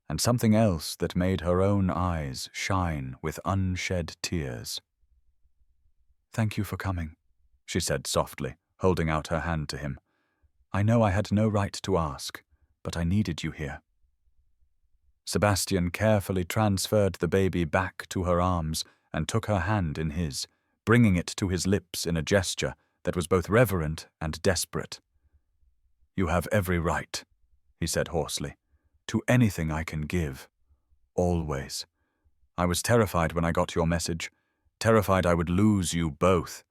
and something else that made her own eyes shine with unshed tears. "Thank you for coming," she said softly, holding out her hand to him. "I know I had no right to ask, but I needed you here." Sebastian carefully transferred the baby back to her arms and took her hand in his, bringing it to his lips in a gesture that was both reverent and desperate. "You have every right," he said hoarsely, "to anything I can give. Always. I was terrified when I got your message, terrified I would lose you both,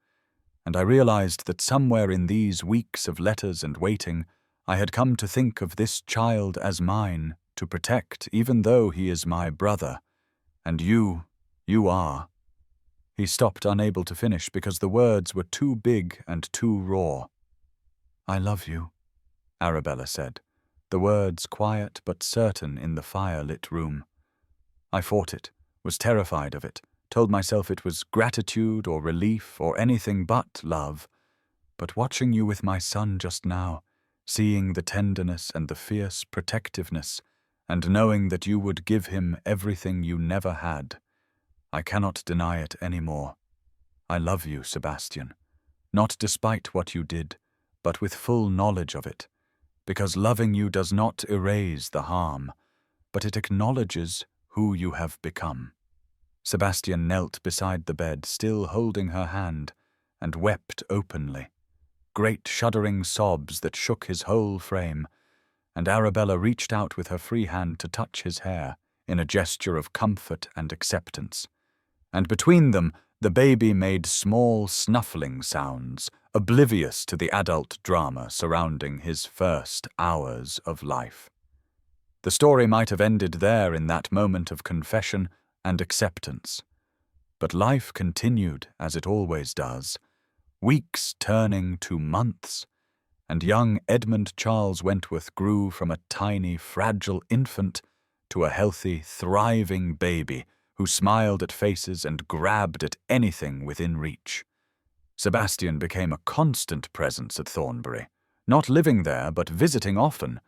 and I realized that somewhere in these weeks of letters and waiting, I had come to think of this child as mine, to protect, even though he is my brother. And you are." He stopped, unable to finish, because the words were too big and too raw. "I love you," Arabella said, the words quiet but certain in the fire-lit room. I fought it, was terrified of it, told myself it was gratitude or relief or anything but love. But watching you with my son just now, seeing the tenderness and the fierce protectiveness, and knowing that you would give him everything you never had, I cannot deny it any more. I love you, Sebastian, not despite what you did, but with full knowledge of it, because loving you does not erase the harm, but it acknowledges who you have become. Sebastian knelt beside the bed, still holding her hand, and wept openly, great shuddering sobs that shook his whole frame, and Arabella reached out with her free hand to touch his hair in a gesture of comfort and acceptance. And between them, the baby made small snuffling sounds, oblivious to the adult drama surrounding his first hours of life. The story might have ended there in that moment of confession and acceptance. But life continued as it always does, weeks turning to months, and young Edmund Charles Wentworth grew from a tiny, fragile infant to a healthy, thriving baby who smiled at faces and grabbed at anything within reach. Sebastian became a constant presence at Thornbury, not living there but visiting often,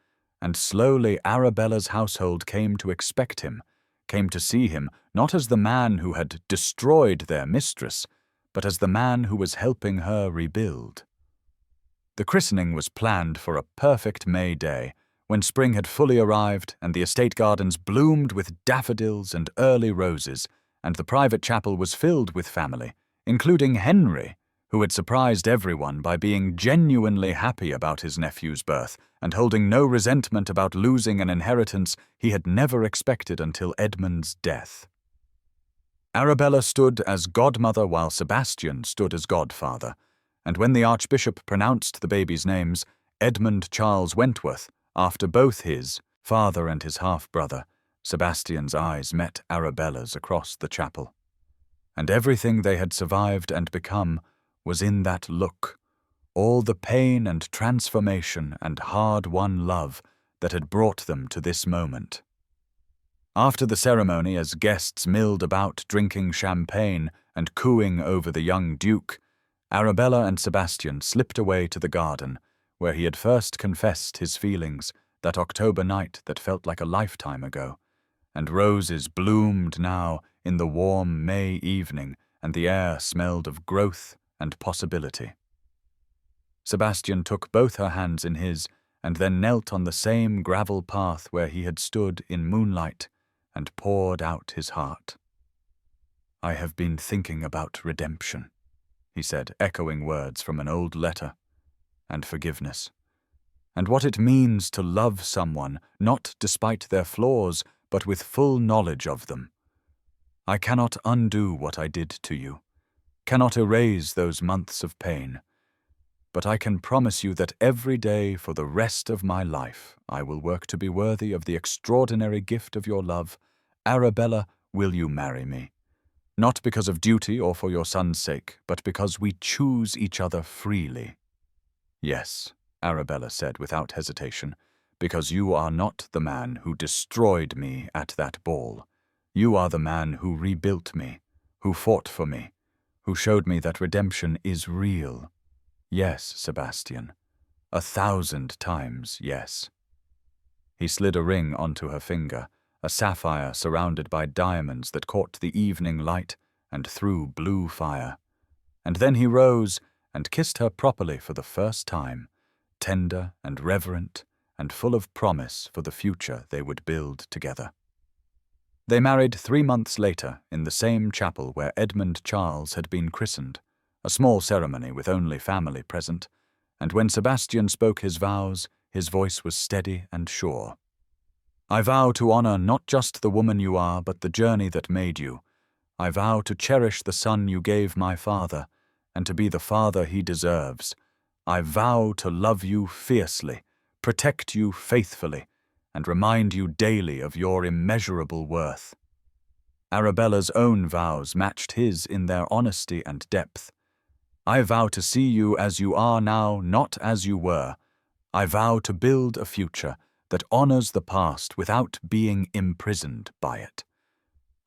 and slowly Arabella's household came to expect him, came to see him not as the man who had destroyed their mistress, but as the man who was helping her rebuild. The christening was planned for a perfect May day, when spring had fully arrived and the estate gardens bloomed with daffodils and early roses, and the private chapel was filled with family, including Henry, who had surprised everyone by being genuinely happy about his nephew's birth and holding no resentment about losing an inheritance he had never expected until Edmund's death. Arabella stood as godmother while Sebastian stood as godfather, and when the Archbishop pronounced the baby's names, Edmund Charles Wentworth, after both his father and his half-brother, Sebastian's eyes met Arabella's across the chapel. And everything they had survived and become was in that look, all the pain and transformation and hard-won love that had brought them to this moment. After the ceremony, as guests milled about drinking champagne and cooing over the young Duke, Arabella and Sebastian slipped away to the garden, where he had first confessed his feelings that October night that felt like a lifetime ago, and roses bloomed now in the warm May evening, and the air smelled of growth and possibility. Sebastian took both her hands in his, and then knelt on the same gravel path where he had stood in moonlight and poured out his heart. "I have been thinking about redemption," he said, echoing words from an old letter, "and forgiveness, and what it means to love someone, not despite their flaws, but with full knowledge of them. I cannot undo what I did to you, cannot erase those months of pain, but I can promise you that every day for the rest of my life I will work to be worthy of the extraordinary gift of your love. Arabella, will you marry me? Not because of duty or for your son's sake, but because we choose each other freely." "Yes," Arabella said without hesitation, "because you are not the man who destroyed me at that ball. You are the man who rebuilt me, who fought for me, who showed me that redemption is real. Yes, Sebastian, 1,000 times yes." He slid a ring onto her finger, a sapphire surrounded by diamonds that caught the evening light and threw blue fire. And then he rose and kissed her properly for the first time, tender and reverent and full of promise for the future they would build together. They married 3 months later in the same chapel where Edmund Charles had been christened, a small ceremony with only family present, and when Sebastian spoke his vows, his voice was steady and sure. "I vow to honor not just the woman you are, but the journey that made you. I vow to cherish the son you gave my father, and to be the father he deserves. I vow to love you fiercely, protect you faithfully, and remind you daily of your immeasurable worth." Arabella's own vows matched his in their honesty and depth. "I vow to see you as you are now, not as you were. I vow to build a future that honors the past without being imprisoned by it.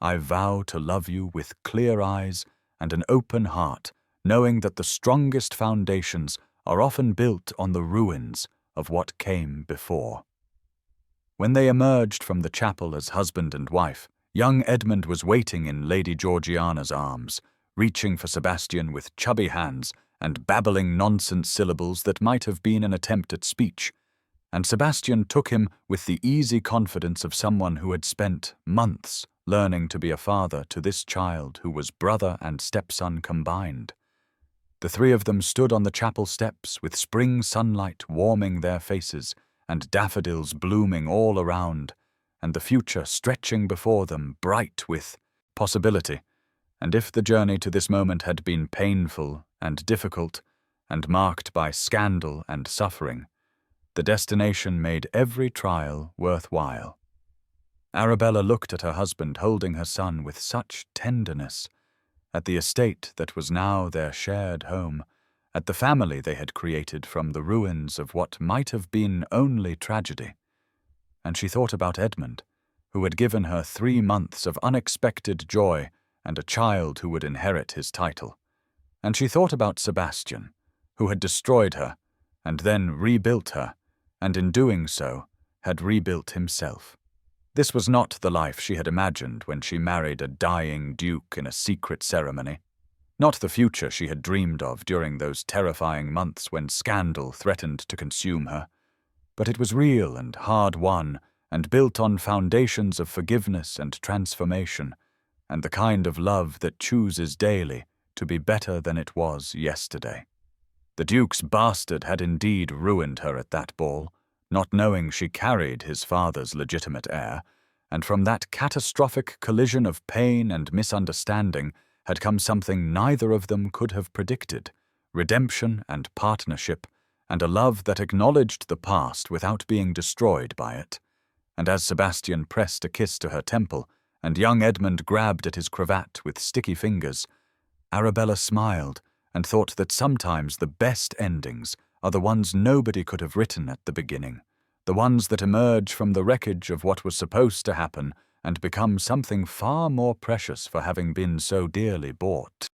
I vow to love you with clear eyes and an open heart, knowing that the strongest foundations are often built on the ruins of what came before." When they emerged from the chapel as husband and wife, young Edmund was waiting in Lady Georgiana's arms, reaching for Sebastian with chubby hands and babbling nonsense syllables that might have been an attempt at speech, and Sebastian took him with the easy confidence of someone who had spent months learning to be a father to this child who was brother and stepson combined. The three of them stood on the chapel steps with spring sunlight warming their faces and daffodils blooming all around, and the future stretching before them bright with possibility. And if the journey to this moment had been painful and difficult and marked by scandal and suffering, the destination made every trial worthwhile. Arabella looked at her husband holding her son with such tenderness, at the estate that was now their shared home, at the family they had created from the ruins of what might have been only tragedy. And she thought about Edmund, who had given her 3 months of unexpected joy and a child who would inherit his title. And she thought about Sebastian, who had destroyed her and then rebuilt her, and in doing so had rebuilt himself. This was not the life she had imagined when she married a dying duke in a secret ceremony, not the future she had dreamed of during those terrifying months when scandal threatened to consume her, but it was real and hard-won and built on foundations of forgiveness and transformation, and the kind of love that chooses daily to be better than it was yesterday. The Duke's bastard had indeed ruined her at that ball, not knowing she carried his father's legitimate heir, and from that catastrophic collision of pain and misunderstanding had come something neither of them could have predicted: redemption and partnership, and a love that acknowledged the past without being destroyed by it. And as Sebastian pressed a kiss to her temple, and young Edmund grabbed at his cravat with sticky fingers, Arabella smiled and thought that sometimes the best endings are the ones nobody could have written at the beginning, the ones that emerge from the wreckage of what was supposed to happen and become something far more precious for having been so dearly bought.